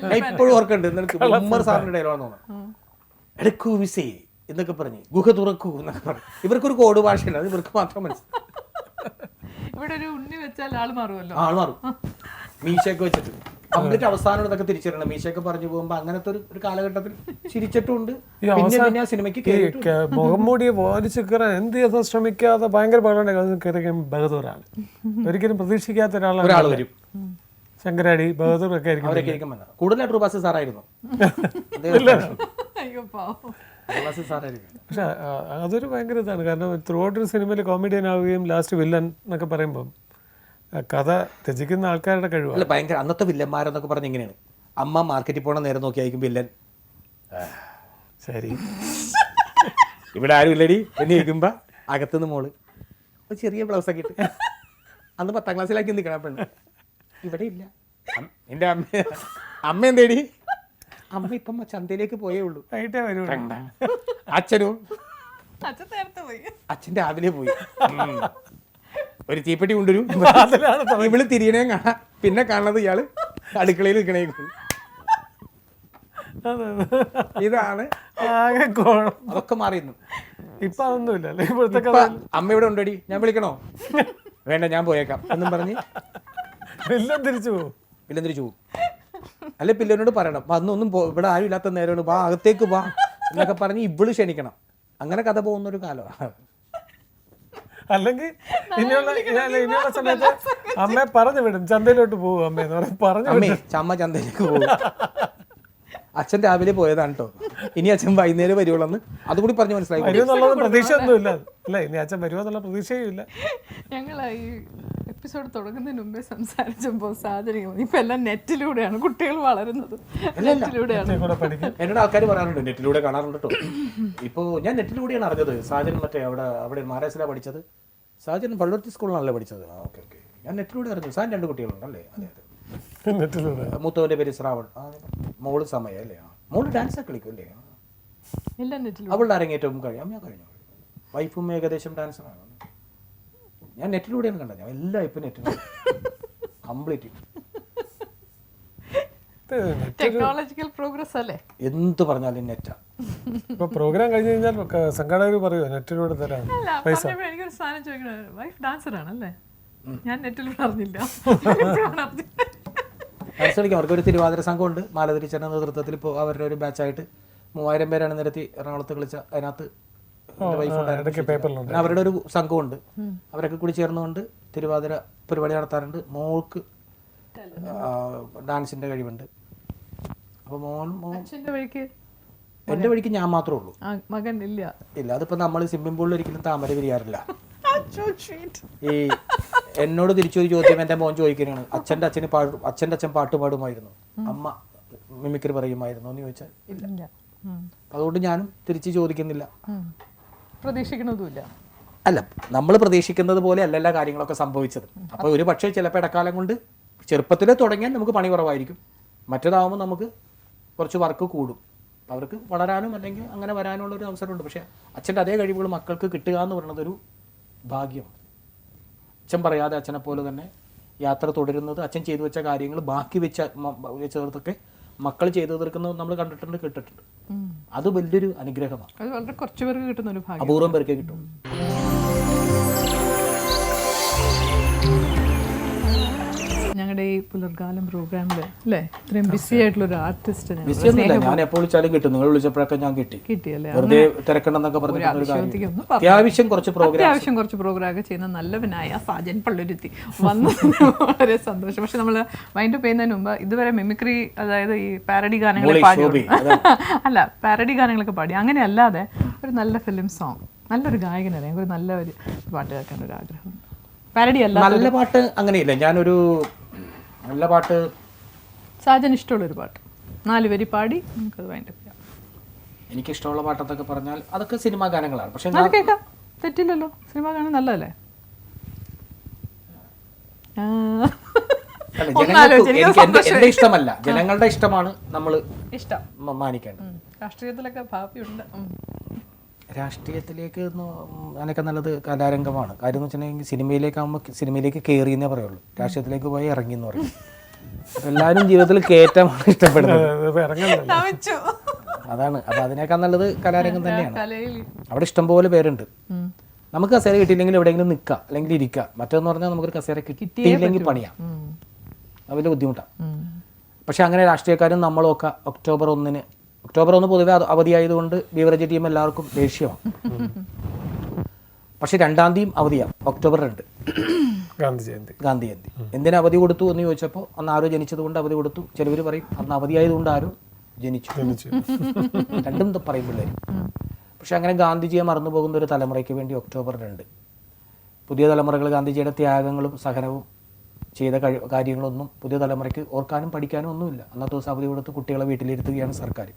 ഞാൻ ഇപ്പോഴും ഓർക്കുന്നുണ്ട്. നിനക്ക് ഉമ്മർ സാറിന്റെ ഡയലോഗാന്ന് തോന്നുന്നു. എടുക്കൂ വിസേ എന്നൊക്കെ പറഞ്ഞ് ഗുഹ തുറക്കൂ എന്നൊക്കെ പറഞ്ഞു. ഇവർക്കൊരു കോഡ് ഭാഷയുണ്ട്, അത് ഇവർക്ക് മാത്രം മനസ്സിലാവും. ഇവിടെ ഒരു ഉണ്ണി വെച്ചാൽ ആള് മാറുമല്ലോ. ആള് മാറും. മീശയൊക്കെ വെച്ചിട്ട് കംപ്ലീറ്റ് അവസാനം ഇതൊക്കെ തിരിച്ചറിയണം. മീശയൊക്കെ പറഞ്ഞു പോകുമ്പോ അങ്ങനത്തെ ഒരു കാലഘട്ടത്തിൽ ചിരിച്ചിട്ടുണ്ട്. പിന്നെ ആ സിനിമയ്ക്ക് മുഖം മൂടിയെ വാരിച്ച് കയറാൻ എന്ത് ചെയ്താൽ ശ്രമിക്കാതെ ഭയങ്കര പാടാണ്. ബഹദൂറാണ് ഒരിക്കലും പ്രതീക്ഷിക്കാത്ത ഒരാൾ വരും. ശങ്കരാടി ബഹദൂർ ഒക്കെ ആയിരിക്കും. അവരൊക്കെ ആയിരിക്കും കൂടുതലായിട്ട് റുബാസി സാറായിരുന്നു. പക്ഷെ അതൊരു ഭയങ്കര ഇതാണ്. കാരണം ത്രൂ ഔട്ട് ഒരു സിനിമയിൽ കോമഡിയൻ ആവുകയും ലാസ്റ്റ് വില്ലൻ എന്നൊക്കെ പറയുമ്പോൾ കഥ രചിക്കുന്ന ആൾക്കാരുടെ കഴിവാണ്. ഭയങ്കര അന്നത്തെ വില്ലന്മാരെന്നൊക്കെ പറഞ്ഞ ഇങ്ങനെയാണ്. അമ്മ മാർക്കറ്റിൽ പോണ നേരം നോക്കിയായിരിക്കും വില്ലൻ. ശരി, ഇവിടെ ആരും ഇല്ലടി എന്ന് ചോദിക്കുമ്പോ അകത്തുനിന്ന് മോള് ചെറിയ ബ്ലൗസ് ഒക്കെ ഇട്ട് അന്ന് 10ാം ക്ലാസ്സിലാക്കി നിൽക്കണം പെണ്ണ്. ഇവിടെ ഇല്ല. എന്റെ അമ്മ എന്തേടി? അമ്മ ഇപ്പം ചന്തയിലേക്ക് പോയേ ഉള്ളൂ. അച്ഛനോ? അച്ഛൻ രാവിലെ പോയി. ഒരു തീപ്പെട്ടി കൊണ്ടുവരും. ഇവള് തിരിയണേ കാണാം. പിന്നെ കാണുന്നത് ഇയാള് അടുക്കളയിൽ നിൽക്കണേ. ഇതാണ് അതൊക്കെ മാറിയിരുന്നു. ഇപ്പൊ അതൊന്നുമില്ല. ഇപ്പോഴത്തെ അമ്മ ഇവിടെ ഉണ്ടടി, ഞാൻ വിളിക്കണോ? വേണ്ട, ഞാൻ പോയേക്കാം എന്നും പറഞ്ഞ് വില്ലൻ തിരിച്ചു പോകും. വില്ലൻ തിരിച്ചു പോകും. അല്ലെ പിള്ളേനോട് പറയണം, വന്നൊന്നും ഇവിടെ ആരും ഇല്ലാത്ത നേരമാണ്, വാ അകത്തേക്ക് വാ എന്നൊക്കെ പറഞ്ഞ് ഇവള് ക്ഷണിക്കണം. അങ്ങനെ കഥ പോകുന്നൊരു കാലമാണ്. അല്ലെങ്കിൽ ഇനിയുള്ള സമയത്ത് അമ്മയെ പറഞ്ഞു വിടും, ചന്തയിലോട്ട് പോകും അമ്മയെന്ന് പറയും. പറഞ്ഞു അമ്മേ ചമ്മ ചന്തയിലേക്ക് പോകും. അച്ഛൻ രാവിലെ പോയതാണ് കേട്ടോ, ഇനി അച്ഛൻ വൈകുന്നേരം വരുവുള്ളെന്ന് അതുകൂടി പറഞ്ഞ് മനസ്സിലായി. വരുമെന്നുള്ള പ്രതീക്ഷയൊന്നുമില്ല. അല്ല, ഇനി അച്ഛൻ വരുമെന്നുള്ള പ്രതീക്ഷയും ഇല്ല. ഞങ്ങൾ ഈ എപ്പിസോഡ് തുടങ്ങുന്നതിന് മുമ്പേ സംസാരിച്ചപ്പോൾ സാഹചര്യം ഇപ്പൊ എല്ലാം നെറ്റിലൂടെയാണ് കുട്ടികൾ വളരുന്നത്. നെറ്റിലൂടെയാണ് എന്നോട് ആൾക്കാർ പറയാറുണ്ട്, നെറ്റിലൂടെ കാണാറുണ്ട് കേട്ടോ. ഇപ്പോൾ ഞാൻ നെറ്റിലൂടെയാണ് അറിഞ്ഞത്. സാഹചര്യം മറ്റേ അവിടെ മഹാരാഷ്ട്രയിലാണ് പഠിച്ചത്. സാഹചര്യം പള്ളുരുത്തി സ്കൂളിലാണല്ലേ പഠിച്ചത്. ഓക്കെ ഓക്കെ, ഞാൻ നെറ്റിലൂടെ അറിഞ്ഞു. സാധനം 2 കുട്ടികളുണ്ടല്ലേ? അതെ അതെ. മൂത്തവന്റെ പേര് ശ്രാവൺ, മോള് സമയം അല്ലേ? മോള് ഡാൻസ് കളിക്കും അല്ലേ? അവളുടെ അരങ്ങേറ്റവും കഴിയാം. ഞാൻ കഴിഞ്ഞു. വൈഫും ഏകദേശം ഡാൻസറാണ്. ഞാൻ നെറ്റിലൂടെയാണ് കണ്ടത്. ഞാൻ എല്ലാം ഇപ്പം നെറ്റിലൂടെ കംപ്ലീറ്റ്. ടെക്നോളജിക്കൽ പ്രോഗ്രസ് അല്ലേ? എന്ത് പറഞ്ഞാലും നെറ്റാ. ഇപ്പൊ പ്രോഗ്രാം കഴിഞ്ഞ് കഴിഞ്ഞാൽ സംഘാടകർ പറയുമോ നെറ്റിലൂടെ തരാം പൈസ? എനിക്കൊരു സാധനം ചോദിക്കണേ, വൈഫ് ഡാൻസർ ആണല്ലേ? ഞാൻ നെറ്റിലൂടെ അറിഞ്ഞില്ല. ഡാൻസ് കളിക്കും. അവർക്കൊരു തിരുവാതിര സംഘമുണ്ട്. മാലതിരിച്ചന്റെ നേതൃത്വത്തിൽ ഇപ്പോൾ അവരുടെ ഒരു ബാച്ചായിട്ട് 3000 പേരാണ് നിരത്തി എറണാകുളത്ത് കളിച്ച. അതിനകത്ത് അവരുടെ ഒരു സംഘമുണ്ട്. അവരൊക്കെ കൂടി ചേർന്നുകൊണ്ട് തിരുവാതിര പരിപാടി നടത്താറുണ്ട്. മോൾക്ക് ഡാൻസിന്റെ കഴിവുണ്ട്. അപ്പൊ എന്റെ വഴിക്ക് ഞാൻ മാത്രമേ ഉള്ളൂ, മകൻ ഇല്ല. അതിപ്പോ നമ്മൾ സ്വിമ്മിംഗ് പൂളിൽ ഒരിക്കലും താമര വിരിയാറില്ല. ഈ എന്നോട് തിരിച്ചൊരു ചോദ്യം എന്റെ മോൻ ചോദിക്കുന്നതാണ്, അച്ഛൻ്റെ അച്ഛൻ പാട്ട് പാടുമായിരുന്നു, അമ്മ മിമിക്രി പറയുമായിരുന്നു എന്ന് ചോദിച്ചാൽ ഇല്ല. അതുകൊണ്ട് ഞാനും തിരിച്ച് ചോദിക്കുന്നില്ല, പ്രതീക്ഷിക്കുന്നതുമില്ല. അല്ല, നമ്മൾ പ്രതീക്ഷിക്കുന്നത് പോലെ അല്ല എല്ലാ കാര്യങ്ങളൊക്കെ സംഭവിച്ചത്. അപ്പൊ ഒരു പക്ഷേ ചിലപ്പോൾ ഇടക്കാലം കൊണ്ട് ചെറുപ്പത്തിലെ തുടങ്ങിയാൽ നമുക്ക് പണി കുറവായിരിക്കും. മറ്റേതാവുമ്പോൾ നമുക്ക് കുറച്ച് വർക്ക് കൂടും. അവർക്ക് വളരാനും അല്ലെങ്കിൽ അങ്ങനെ വരാനുള്ള ഒരു അവസരമുണ്ട്. പക്ഷെ അച്ഛൻ്റെ അതേ കഴിവുകൾ മക്കൾക്ക് കിട്ടുക എന്ന് പറയുന്നത് ഒരു ഭാഗ്യം. അച്ഛൻ പറയാതെ അച്ഛനെ പോലെ തന്നെ യാത്ര തുടരുന്നത്, അച്ഛൻ ചെയ്തു വെച്ച കാര്യങ്ങൾ ബാക്കി വെച്ചതൊക്കെ മക്കൾ ചെയ്തു തീർക്കുന്നത് നമ്മൾ കണ്ടിട്ടുണ്ട്, കേട്ടിട്ടുണ്ട്. അത് വലിയൊരു അനുഗ്രഹമാണ്. അത് വളരെ കുറച്ച് പേർക്ക് കിട്ടുന്ന ഒരു ഭാഗ്യം, അപൂർവം പേർക്ക് കിട്ടും. ഞങ്ങളുടെ ഈ പുലർകാലം പ്രോഗ്രാമിൽ അല്ലേ ഇത്രയും ബിസി ആയിട്ടുള്ള ഒരു ആർട്ടിസ്റ്റ് ഞാൻ എപ്പോൾ വിളിച്ചാലും കിട്ടും. നിങ്ങൾ വിളിച്ചപ്പോഴൊക്കെ ഞാൻ കിട്ടിയല്ലേ? വെറുതെ തിരക്കണ്ടെന്നൊക്കെ പറഞ്ഞു അത്യാവശ്യം കുറച്ച് പ്രോഗ്രാം ഒക്കെ ചെയ്യുന്ന നല്ലവനായ സാജൻ പള്ളുരുത്തി വന്നതിന് വളരെ സന്തോഷം. പക്ഷെ നമ്മൾ വൈൻഡപ്പ് ചെയ്യുന്നതിന് മുമ്പ് ഇതുവരെ മിമിക്രി, അതായത് ഈ പാരഡി ഗാനങ്ങൾ പാടി, അല്ല പാരഡി ഗാനങ്ങളൊക്കെ പാടി, അങ്ങനെ അല്ലാതെ ഒരു നല്ല ഫിലിം സോങ്, നല്ലൊരു ഗായകനല്ലേ, ഒരു നല്ല ഒരു പാട്ട് കേൾക്കാൻ ഒരു ആഗ്രഹം. പാരഡി അല്ല, നല്ല പാട്ട് അങ്ങനെയില്ല. ഞാനൊരു നല്ല പാട്ട്, സാജൻ ഇഷ്ടമുള്ളൊരു പാട്ട് 4 വരി പാടി നമുക്കത് വൈൻഡപ്പ് ചെയ്യാം. എനിക്കിഷ്ടമുള്ള പാട്ടെന്നൊക്കെ പറഞ്ഞാൽ അതൊക്കെ സിനിമാ ഗാനങ്ങളാണ്. പക്ഷെ കേൾക്കാം, തെറ്റില്ലല്ലോ. സിനിമാ ഗാനം നല്ലതല്ലേ? എന്റെ ഇഷ്ടമല്ല, ജനങ്ങളുടെ ഇഷ്ടമാണ് നമ്മൾ ഇഷ്ടം മാനിക്കേണ്ടത്. രാഷ്ട്രീയത്തിലൊക്കെ ഭാവിയുണ്ട്. രാഷ്ട്രീയത്തിലേക്ക് അതിനൊക്കെ നല്ലത് കലാരംഗമാണ്. കാര്യം എന്ന് വെച്ചിട്ടുണ്ടെങ്കിൽ സിനിമയിലേക്ക് കയറി എന്നേ പറയുള്ളൂ. രാഷ്ട്രീയത്തിലേക്ക് പോയി ഇറങ്ങി എന്ന് പറയും. എല്ലാവരും ജീവിതത്തിൽ കയറ്റമാണ് ഇഷ്ടപ്പെടുന്നത്. അതാണ്. അപ്പോൾ അതിനേക്കാൾ നല്ലത് കലാരംഗം തന്നെയാണ്. അവിടെ ഇഷ്ടംപോലെ പേരുണ്ട്. നമുക്ക് കസേര കിട്ടിയില്ലെങ്കിൽ എവിടെയെങ്കിലും നിൽക്കാം, അല്ലെങ്കിൽ ഇരിക്കാം. മറ്റൊന്ന് പറഞ്ഞാൽ നമുക്കൊരു കസേര കിട്ടിയില്ലെങ്കിൽ പണിയാം. അത് വലിയ ബുദ്ധിമുട്ടാണ്. പക്ഷെ അങ്ങനെ രാഷ്ട്രീയക്കാരും നമ്മളും ഒക്കെ ഒക്ടോബർ 1 പൊതുവെ അവധിയായതുകൊണ്ട് ബീവറേജ് ടീം എല്ലാവർക്കും ദേഷ്യമാണ്. പക്ഷെ 2-ാം തീയതി അവധിയാണ്, ഒക്ടോബർ 2 ഗാന്ധി ജയന്തി. എന്തിനാ അവധി കൊടുത്തു എന്ന് ചോദിച്ചപ്പോൾ അന്ന് ആരോ ജനിച്ചത് കൊണ്ട് അവധി കൊടുത്തു. ചിലവർ പറയും അന്ന് അവധിയായതുകൊണ്ട് ആരോ ജനിച്ചു. രണ്ടും പറയും പിള്ളേർ. പക്ഷെ അങ്ങനെ ഗാന്ധിജിയെ മറന്നു പോകുന്ന ഒരു തലമുറയ്ക്ക് വേണ്ടി ഒക്ടോബർ 2 പുതിയ തലമുറകൾ ഗാന്ധിജിയുടെ ത്യാഗങ്ങളും സഹനവും ചെയ്ത കാര്യങ്ങളൊന്നും പുതിയ തലമുറയ്ക്ക് ഓർക്കാനും പഠിക്കാനും ഒന്നുമില്ല. അന്നത്തെ ദിവസം അവധി കൊടുത്ത് കുട്ടികളെ വീട്ടിലിരുത്തുകയാണ് സർക്കാർ.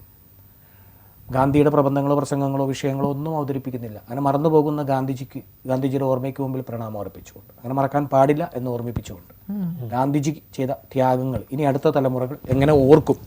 ഗാന്ധിയുടെ പ്രബന്ധങ്ങളോ പ്രസംഗങ്ങളോ വിഷയങ്ങളോ ഒന്നും അവതരിപ്പിക്കുന്നില്ല. അങ്ങനെ മറന്നു പോകുന്ന ഗാന്ധിജിയുടെ ഓർമ്മയ്ക്ക് മുമ്പിൽ പ്രണാമം അർപ്പിച്ചുകൊണ്ട്, അങ്ങനെ മറക്കാൻ പാടില്ല എന്ന് ഓർമ്മിപ്പിച്ചുകൊണ്ട്, ഗാന്ധിജി ചെയ്ത ത്യാഗങ്ങൾ ഇനി അടുത്ത തലമുറകൾ എങ്ങനെ ഓർക്കും?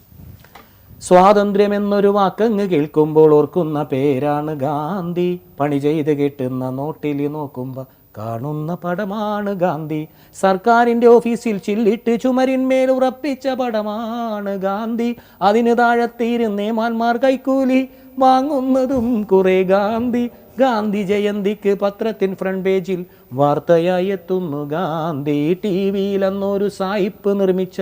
സ്വാതന്ത്ര്യം എന്നൊരു വാക്കങ്ങ് കേൾക്കുമ്പോൾ ഓർക്കുന്ന പേരാണ് ഗാന്ധി. പണി ചെയ്ത് കെട്ടുന്ന നോട്ടിൽ നോക്കുമ്പോൾ കാണുന്ന പടമാണ് ഗാന്ധി. സർക്കാരിൻ്റെ ഓഫീസിൽ ചില്ലിട്ട് ചുമരിന്മേൽ ഉറപ്പിച്ച പടമാണ് ഗാന്ധി. അതിന് താഴത്തിരുന്നേ മാന്മാർ കൈക്കൂലി വാങ്ങുന്നതും കുറെ ഗാന്ധി. ഗാന്ധി ജയന്തിക്ക് പത്രത്തിൻ ഫ്രണ്ട് പേജിൽ വാർത്തയായി എത്തുന്നു ഗാന്ധി. ടി വിയിൽ അന്നൊരു സായിപ്പ് നിർമ്മിച്ച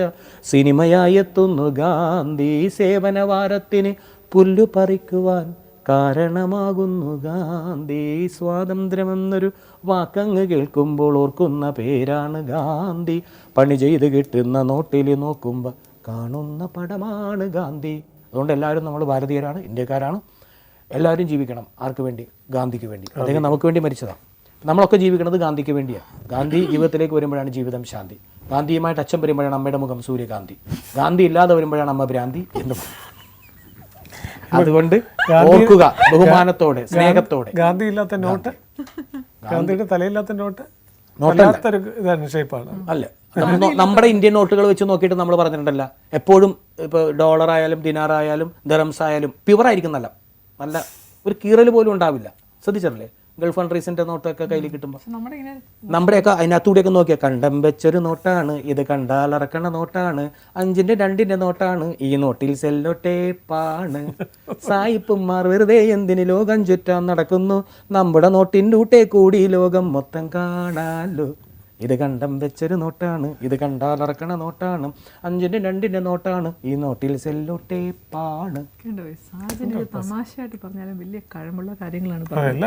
സിനിമയായി എത്തുന്നു ഗാന്ധി. സേവനവാരത്തിന് പുല്ലു പറിക്കുവാൻ കാരണമാകുന്നു ഗാന്ധി. സ്വാതന്ത്ര്യമെന്നൊരു വാക്കങ്ങ് കേൾക്കുമ്പോൾ ഓർക്കുന്ന പേരാണ് ഗാന്ധി. പണി ചെയ്ത് കിട്ടുന്ന നോട്ടിൽ നോക്കുമ്പോൾ കാണുന്ന പടമാണ് ഗാന്ധി. അതുകൊണ്ട് എല്ലാവരും നമ്മൾ ഭാരതീയരാണ്, ഇന്ത്യക്കാരാണ്. എല്ലാവരും ജീവിക്കണം. ആർക്ക് വേണ്ടി? ഗാന്ധിക്ക് വേണ്ടി. അദ്ദേഹം നമുക്ക് വേണ്ടി മരിച്ചതാണ്. നമ്മളൊക്കെ ജീവിക്കുന്നത് ഗാന്ധിക്ക് വേണ്ടിയാണ്. ഗാന്ധി ജീവിതത്തിലേക്ക് വരുമ്പോഴാണ് ജീവിതം ശാന്തി. ഗാന്ധിയുമായിട്ട് അച്ഛൻ വരുമ്പോഴാണ് അമ്മയുടെ മുഖം സൂര്യകാന്തി. ഗാന്ധി ഇല്ലാതെ വരുമ്പോഴാണ് അമ്മ ഭ്രാന്തി എന്ന് പറയും. അതുകൊണ്ട് ഓർക്കുക ബഹുമാനത്തോടെ, സ്നേഹത്തോടെ. ഗാന്ധി ഇല്ലാത്ത നോട്ട്, ഗാന്ധിയുടെ തലയില്ലാത്ത നോട്ട് ഇതാണ് ഷേപ്പാണ് അല്ല. നമ്മുടെ ഇന്ത്യൻ നോട്ടുകൾ വെച്ച് നോക്കിയിട്ട് നമ്മൾ പറഞ്ഞിട്ടുണ്ടല്ല, എപ്പോഴും ഇപ്പോൾ ഡോളർ ആയാലും ദിനാർ ആയാലും ദറംസ് ആയാലും പ്യുവർ ആയിരിക്കും. നല്ല ഒരു കീറൽ പോലും ഉണ്ടാവില്ല. ശ്രദ്ധിച്ചിട്ടില്ലേ? ഗൾഫ് കൺട്രീസിന്റെ നോട്ടൊക്കെ കയ്യിൽ കിട്ടുമ്പോൾ നമ്മുടെയൊക്കെ അതിനകത്തൂടെയൊക്കെ നോക്കിയാൽ കണ്ടം വെച്ചൊരു നോട്ടാണ് ഇത്, കണ്ടാലിറക്കണ നോട്ടാണ്, 5-ന്റെ 2-ന്റെ നോട്ടാണ്, ഈ നോട്ടിൽ സെല്ലോ ടേപ്പാണ്. സായിപ്പുമാർ വെറുതെ എന്തിന് ലോകം ചുറ്റാൻ നടക്കുന്നു, നമ്മുടെ നോട്ടിൻ്റെ ഊട്ടേ കൂടി ലോകം മൊത്തം കാണാലോ. ഇത് കണ്ടം വെച്ചൊരു നോട്ടാണ്, ഇത് കണ്ടാലിറക്കണ നോട്ടാണ്, 5-ന്റെ 2-ന്റെ നോട്ടാണ്, ഈ നോട്ടിൽ സെല്ലോ ടേപ്പാണ്. തമാശയായിട്ട് പറഞ്ഞാലും വലിയ കഴിവുള്ള കാര്യങ്ങളാണ്.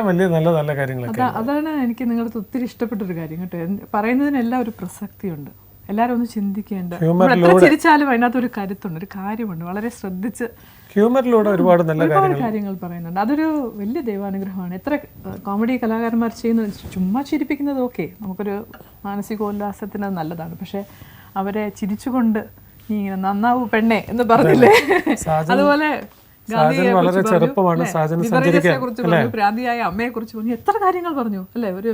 നല്ല നല്ല കാര്യങ്ങളൊക്കെ. അതാണ് എനിക്ക് നിങ്ങളുടെ ഒത്തിരി ഇഷ്ടപ്പെട്ടൊരു കാര്യം കേട്ടോ. പറയുന്നതിനെല്ലാം ഒരു പ്രസക്തിയുണ്ട്. എല്ലാവരും ഒന്ന് ചിന്തിക്കേണ്ട. എത്ര ചിരിച്ചാലും അതിനകത്ത് ഒരു കരുത്തുണ്ട്, ഒരു കാര്യമുണ്ട്. വളരെ ശ്രദ്ധിച്ച് ഹ്യൂമറിലൂടെ ഒരുപാട് നല്ല കാര്യങ്ങൾ പറയുന്നുണ്ട്. അതൊരു വലിയ ദൈവാനുഗ്രഹമാണ്. എത്ര കോമഡി കലാകാരന്മാർ ചെയ്യുന്നത് ചുമ്മാ ചിരിപ്പിക്കുന്നത് ഓക്കെ, നമുക്കൊരു മാനസികോല്ലാസത്തിന് അത് നല്ലതാണ്. പക്ഷെ അവരെ ചിരിച്ചുകൊണ്ട് നീ ഇങ്ങനെ നന്നാവൂ പെണ്ണെ എന്ന് പറഞ്ഞില്ലേ, അതുപോലെ ഗാന്ധിയെ കുറിച്ച് പറഞ്ഞു, പ്രാന്തിയായ അമ്മയെ കുറിച്ച് പറഞ്ഞു, എത്ര കാര്യങ്ങൾ പറഞ്ഞു അല്ലേ. ഒരു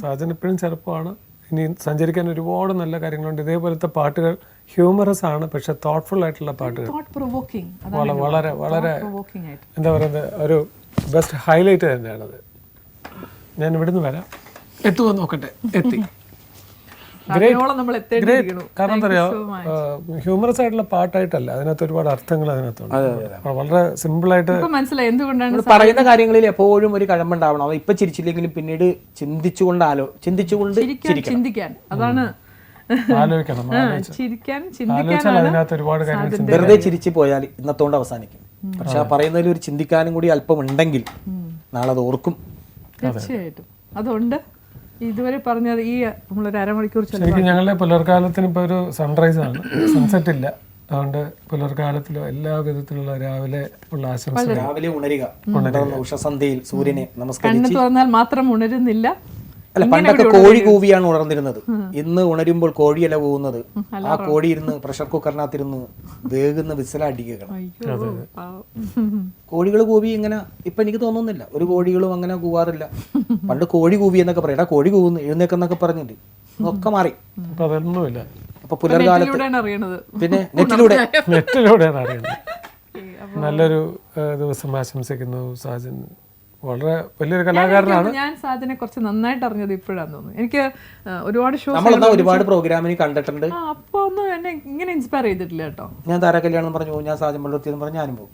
സാജൻ ഇപ്പോഴും ചെറുപ്പമാണ്, ഇനി സഞ്ചരിക്കാൻ ഒരുപാട് നല്ല കാര്യങ്ങളുണ്ട്. ഇതേപോലത്തെ പാട്ടുകൾ ഹ്യൂമറസ് ആണ്, പക്ഷെ തോട്ട്ഫുൾ ആയിട്ടുള്ള പാട്ടുകൾ, വളരെ വളരെ എന്താ പറയുന്നത്, ഒരു ബെസ്റ്റ് ഹൈലൈറ്റ് തന്നെയാണത്. ഞാൻ ഇവിടുന്ന് വരാം, എത്തുമോ നോക്കട്ടെ. എത്തി. കാരണം എന്താ പറയാ, ഹ്യൂമറസ് ആയിട്ടുള്ള പാട്ടായിട്ടല്ല, അതിനകത്ത് ഒരുപാട് അർത്ഥങ്ങൾ അതിനകത്തുണ്ട്. വളരെ സിമ്പിൾ ആയിട്ട് എന്തുകൊണ്ടാണ് പറയുന്ന കാര്യങ്ങളിൽ എപ്പോഴും ഒരു കഴമ്പുണ്ടാവണം. അത് ഇപ്പൊ ചിരിച്ചില്ലെങ്കിലും പിന്നീട് ചിന്തിച്ചുകൊണ്ട് ചിന്തിക്കാൻ, അതാണ് ആലോചിക്കണം. അതിനകത്ത് ഒരുപാട് കാര്യങ്ങൾ. വെറുതെ ചിരിച്ചു പോയാൽ ഇന്നത്തോണ്ട് അവസാനിക്കും. പക്ഷെ ആ പറയുന്നതിൽ ഒരു ചിന്തിക്കാനും കൂടി അല്പം ഉണ്ടെങ്കിൽ നാളെ അത് ഓർക്കും. തീർച്ചയായിട്ടും അതുകൊണ്ട് ഇതുവരെ പറഞ്ഞത് ഈ നമ്മളൊരു അരമണിക്കൂർ ശരിക്കും ഞങ്ങളുടെ പുലർക്കാലത്തിന് ഇപ്പോൾ ഒരു സൺറൈസ് ആണ്, സൺസെറ്റ് ഇല്ല. അതുകൊണ്ട് പുലർക്കാലത്തിലും എല്ലാ വിധത്തിലുള്ള രാവിലെ ഉള്ള ആശംസകൾ. രാവിലെ ഉണരുക, ഉഷസന്ധ്യയിൽ സൂര്യനെ നമസ്കരിച്ച്. കണ്ണ് തുറന്നാൽ മാത്രം ഉണരുന്നില്ല. അല്ല, പണ്ടൊക്കെ കോഴി കൂവിയാണ് ഉണർന്നിരുന്നത്. ഇന്ന് ഉണരുമ്പോൾ കോഴിയല്ല കൂവുന്നത്. ആ കോഴി ഇരുന്ന് പ്രഷർ കുക്കറിനകത്തിരുന്ന് വേകുന്ന വിസിലടിക്കണം. കോഴികൾ കൂവി ഇങ്ങനെ ഇപ്പൊ എനിക്ക് തോന്നുന്നില്ല, ഒരു കോഴികളും അങ്ങനെ കൂവാറില്ല. പണ്ട് കോഴി കൂവി എന്നൊക്കെ പറയടാ, കോഴി കൂവുന്നു എഴുന്നേക്കെന്നൊക്കെ പറഞ്ഞിട്ട് ഒക്കെ മാറി. അപ്പൊ പുലർകാലത്ത് പിന്നെ നെറ്റിലൂടെയാണ് അറിയുന്നത്. നല്ലൊരു ദിവസം ആശംസിക്കുന്നു സാജൻ. വളരെ വലിയൊരു കലാകാരനാണ്. ഞാൻ സാജനെ കുറച്ച് നന്നായിട്ട് അറിഞ്ഞത് ഇപ്പോഴാന്ന് തോന്നുന്നു. എനിക്ക് ഒരുപാട് ഷോ നമ്മളെന്നാ ഒരുപാട് പ്രോഗ്രാമിന് കണ്ടിട്ടുണ്ട്. അപ്പൊ ഒന്നും എന്നെ ഇങ്ങനെ ഇൻസ്പയർ ചെയ്തിട്ടില്ല കേട്ടോ. ഞാൻ താരകല്യാണം പറഞ്ഞു പോകും, ഞാൻ സാജൻ പള്ളുരുത്തി എന്ന് പറഞ്ഞു ഞാനും പോകും.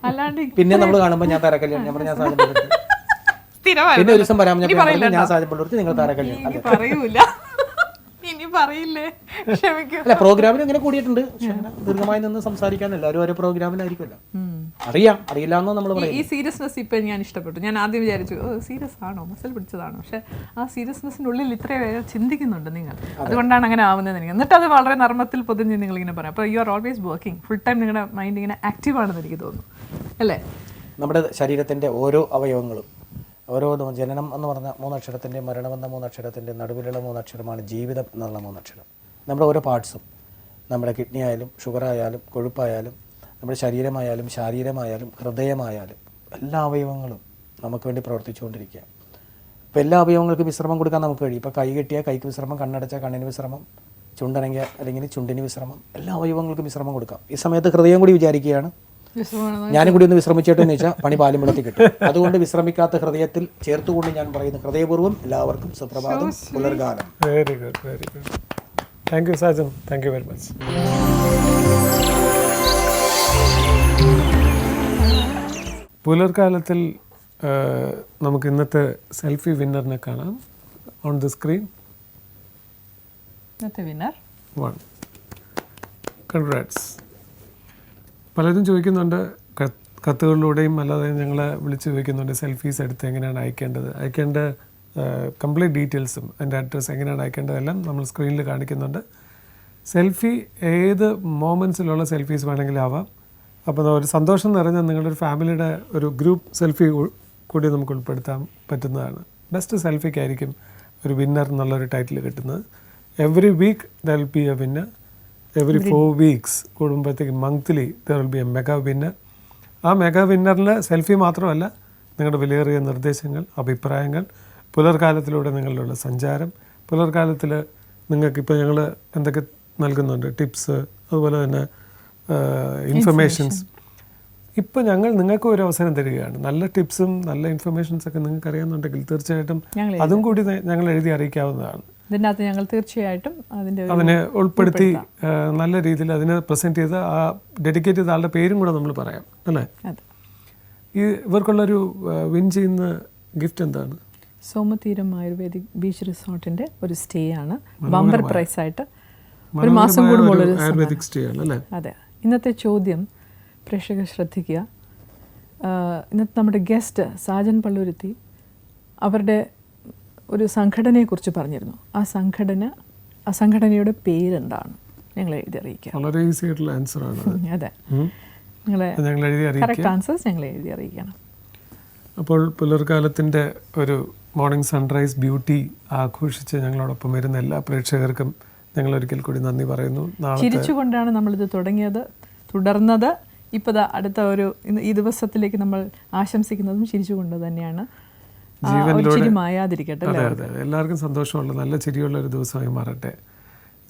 അല്ലാണ്ട് പിന്നെ നമ്മൾ കാണുമ്പോൾ ഞാൻ താരകല്യാണം, ഞാൻ പറഞ്ഞു ഞാൻ സാജൻ പള്ളുരുത്തി. പിന്നെ ഒരു ദിവസം വരാൻ ഞാൻ സാജൻ പള്ളുരുത്തി, നിങ്ങൾ താരകല്യാണം. പറയൂല, ഇനി പറയില്ലേ, ക്ഷമിക്കൂ. അല്ല, പ്രോഗ്രാമിൽ ഇങ്ങനെ കൂടിയിട്ടുണ്ട്. ദീർഘമായി നിന്ന് സംസാരിക്കാൻ എല്ലാവരും ഓരോ പ്രോഗ്രാമിലായിരിക്കുമല്ലോ. അറിയാം, അറിയില്ല എന്നോ നമ്മൾ പറയും. ഈ സീരിയസ്നെസ് ഇപ്പൊ ഞാൻ ഇഷ്ടപ്പെട്ടു. ഞാൻ ആദ്യം വിചാരിച്ചു സീരിയസ് ആണോ, മസിൽ പിടിച്ചതാണോ, പക്ഷെ ആ സീരിയസ്നെസ്സിനുള്ളിൽ ഇത്രയും ചിന്തിക്കുന്നുണ്ട് നിങ്ങൾ, അതുകൊണ്ടാണ് അങ്ങനെ ആവുന്നത് എനിക്ക്. എന്നിട്ട് അത് വളരെ നർമ്മത്തിൽ പൊതിഞ്ഞ് നിങ്ങൾ ഇങ്ങനെ പറയാം. അപ്പോൾ you are always working, full time നിങ്ങളുടെ മൈൻഡ് ഇങ്ങനെ ആക്റ്റീവ് ആണെന്ന് എനിക്ക് തോന്നുന്നു, അല്ലേ? നമ്മുടെ ശരീരത്തിന്റെ ഓരോ അവയവങ്ങളും ഓരോന്നും, ജനനം എന്ന് പറഞ്ഞ 3 അക്ഷരത്തിൻ്റെ, മരണം എന്ന 3 അക്ഷരത്തിൻ്റെ നടുവിലുള്ള 3 അക്ഷരമാണ് ജീവിതം എന്നുള്ള 3 അക്ഷരം. നമ്മുടെ ഓരോ പാർട്സും, നമ്മുടെ കിഡ്നി ആയാലും ഷുഗർ ആയാലും കൊഴുപ്പായാലും നമ്മുടെ ശരീരമായാലും ശാരീരമായാലും ഹൃദയമായാലും എല്ലാ അവയവങ്ങളും നമുക്ക് വേണ്ടി പ്രവർത്തിച്ചുകൊണ്ടിരിക്കുക. ഇപ്പോൾ എല്ലാ അവയവങ്ങൾക്കും വിശ്രമം കൊടുക്കാൻ നമുക്ക് കഴിയും. ഇപ്പോൾ കൈ കെട്ടിയാൽ കൈക്ക് വിശ്രമം, കണ്ണടച്ചാൽ കണ്ണിന് വിശ്രമം, ചുണ്ടനങ്ങിയ അല്ലെങ്കിൽ ചുണ്ടിന് വിശ്രമം, എല്ലാ അവയവങ്ങൾക്കും വിശ്രമം കൊടുക്കാം. ഈ സമയത്ത് ഹൃദയം കൂടി വിചാരിക്കുകയാണ് ഞാനും കൂടി ഒന്ന് വിശ്രമിച്ചോട്ടെന്ന് വെച്ചാൽ പണി പാലും വെള്ളത്തിൽ കിട്ടും. അതുകൊണ്ട് വിശ്രമിക്കാത്ത ഹൃദയത്തിൽ ചേർത്തുകൊണ്ട് ഞാൻ പറയുന്നു, ഹൃദയപൂർവ്വം എല്ലാവർക്കും സുപ്രഭാതം, പുലർകാലം. Very good, very good. Thank you Sajan, thank you very much. പുലർകാലത്തിൽ നമുക്ക് ഇന്നത്തെ സെൽഫി വിന്നറിനെ കാണാം. ഓൺ ദ സ്ക്രീൻ ഇന്നത്തെ വിന്നർ 1. കൺഗ്രാറ്റ്സ്. പലരും ചോദിക്കുന്നുണ്ട്, കത്തുകളിലൂടെയും അല്ലാതെ ഞങ്ങളെ വിളിച്ച് ചോദിക്കുന്നുണ്ട് സെൽഫീസ് എടുത്ത് എങ്ങനെയാണ് അയക്കേണ്ട കംപ്ലീറ്റ് ഡീറ്റെയിൽസും അതിൻ്റെ അഡ്രസ്സ് എങ്ങനെയാണ് അയക്കേണ്ടതെല്ലാം നമ്മൾ സ്ക്രീനിൽ കാണിക്കുന്നുണ്ട്. സെൽഫി ഏത് മൊമെൻറ്റ്സിലുള്ള സെൽഫീസ് വേണമെങ്കിലും ആവാം. അപ്പോൾ ഒരു സന്തോഷം നിറഞ്ഞ നിങ്ങളുടെ ഒരു ഫാമിലിയുടെ ഒരു ഗ്രൂപ്പ് സെൽഫി കൂടി നമുക്ക് ഉൾപ്പെടുത്താൻ പറ്റുന്നതാണ്. ബെസ്റ്റ് സെൽഫിക്കായിരിക്കും ഒരു വിന്നർ എന്നുള്ളൊരു ടൈറ്റിൽ കിട്ടുന്നത്. Every week there will be a winner. Every 4 weeks കൂടുമ്പോഴത്തേക്ക് monthly there will be a mega winner. ആ മെഗാ വിന്നറിൽ സെൽഫി മാത്രമല്ല, നിങ്ങളുടെ വിലയേറിയ നിർദ്ദേശങ്ങൾ, അഭിപ്രായങ്ങൾ, പുലർകാലത്തിലൂടെ നിങ്ങളിലുള്ള സഞ്ചാരം, പുലർകാലത്തിൽ നിങ്ങൾക്കിപ്പോൾ ഞങ്ങൾ എന്തൊക്കെ നൽകുന്നുണ്ട്, ടിപ്സ്, അതുപോലെ തന്നെ ഇൻഫർമേഷൻസ്. ഇപ്പോൾ ഞങ്ങൾ നിങ്ങൾക്ക് ഒരു അവസരം തരികയാണ്. നല്ല ടിപ്സും നല്ല ഇൻഫർമേഷൻസൊക്കെ നിങ്ങൾക്ക് അറിയാമെന്നുണ്ടെങ്കിൽ തീർച്ചയായിട്ടും അതും കൂടി ഞങ്ങൾ എഴുതി അറിയിക്കാവുന്നതാണ്. ഇതിനകത്ത് ഞങ്ങൾ തീർച്ചയായിട്ടും അതിനെ ഉൾപ്പെടുത്തി നല്ല രീതിയിൽ അതിനെ പ്രസൻറ്റ് ചെയ്ത് ആ ഡെഡിക്കേറ്റ് ചെയ്ത ആളുടെ പേരും കൂടെ നമ്മൾ പറയാം, അല്ലേ? ഇവർക്കുള്ളൊരു വിൻ ചെയ്യുന്ന ഗിഫ്റ്റ് എന്താണ്? സോമതീരം ആയുർവേദിക് ബീച്ച് റിസോർട്ടിന്റെ ഒരു സ്റ്റേ ആണ്. ബമ്പർ പ്രൈസ് ആയിട്ട് ഒരു മാസം കൂടുമ്പോൾ ആയുർവേദിക് സ്റ്റേ ആണ്, അല്ലേ? അതെ. ഇന്നത്തെ ചോദ്യം പ്രേക്ഷകർ ശ്രദ്ധിക്കുക. ഇന്നത്തെ നമ്മുടെ ഗസ്റ്റ് സാജൻ പള്ളുരുത്തി അവരുടെ ഒരു സംഘടനയെക്കുറിച്ച് പറഞ്ഞിരുന്നു. ആ സംഘടനയുടെ പേരെന്താണ് ഞങ്ങൾ എഴുതി അറിയിക്കുക. വളരെ ഈസി ആയിട്ടുള്ള ആൻസർ ആണ്. അതെ, കറക്റ്റ് ആൻസേഴ്സ് ഞങ്ങൾ എഴുതി അറിയിക്കണം. അപ്പോൾ പുലർകാലത്തിൻ്റെ ഒരു മോർണിംഗ് സൺറൈസ് ബ്യൂട്ടി ആഘോഷിച്ച് ഞങ്ങളോടൊപ്പം വരുന്ന എല്ലാ പ്രേക്ഷകർക്കും ഞങ്ങൾ ഒരിക്കൽ കൂടി നന്ദി പറയുന്നു. ചിരിച്ചുകൊണ്ടാണ് നമ്മളിത് തുടങ്ങിയത്, തുടർന്നത്. ഇപ്പോൾ അടുത്ത ഈ ദിവസത്തിലേക്ക് നമ്മൾ ആശംസിക്കുന്നതും ചിരിച്ചുകൊണ്ട് തന്നെയാണ്. ജീവനിലൂടെ മായാതിരിക്കട്ടെ. അതെ അതെ, എല്ലാവർക്കും സന്തോഷമുള്ള നല്ല ചിരിയുള്ള ഒരു ദിവസമായി മാറട്ടെ.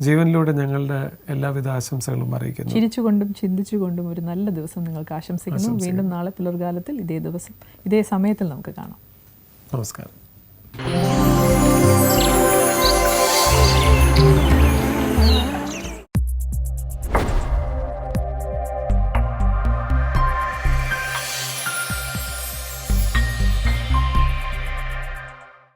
ജീവനിലൂടെ ഞങ്ങളുടെ എല്ലാവിധ ആശംസകളും അറിയിക്കുന്നു. ചിരിച്ചുകൊണ്ടും ചിന്തിച്ചുകൊണ്ടും ഒരു നല്ല ദിവസം നിങ്ങൾക്ക് ആശംസിക്കുന്നു. വീണ്ടും നാളെ പുലർകാലത്തിൽ ഇതേ ദിവസം ഇതേ സമയത്തിൽ നമുക്ക് കാണാം. നമസ്കാരം.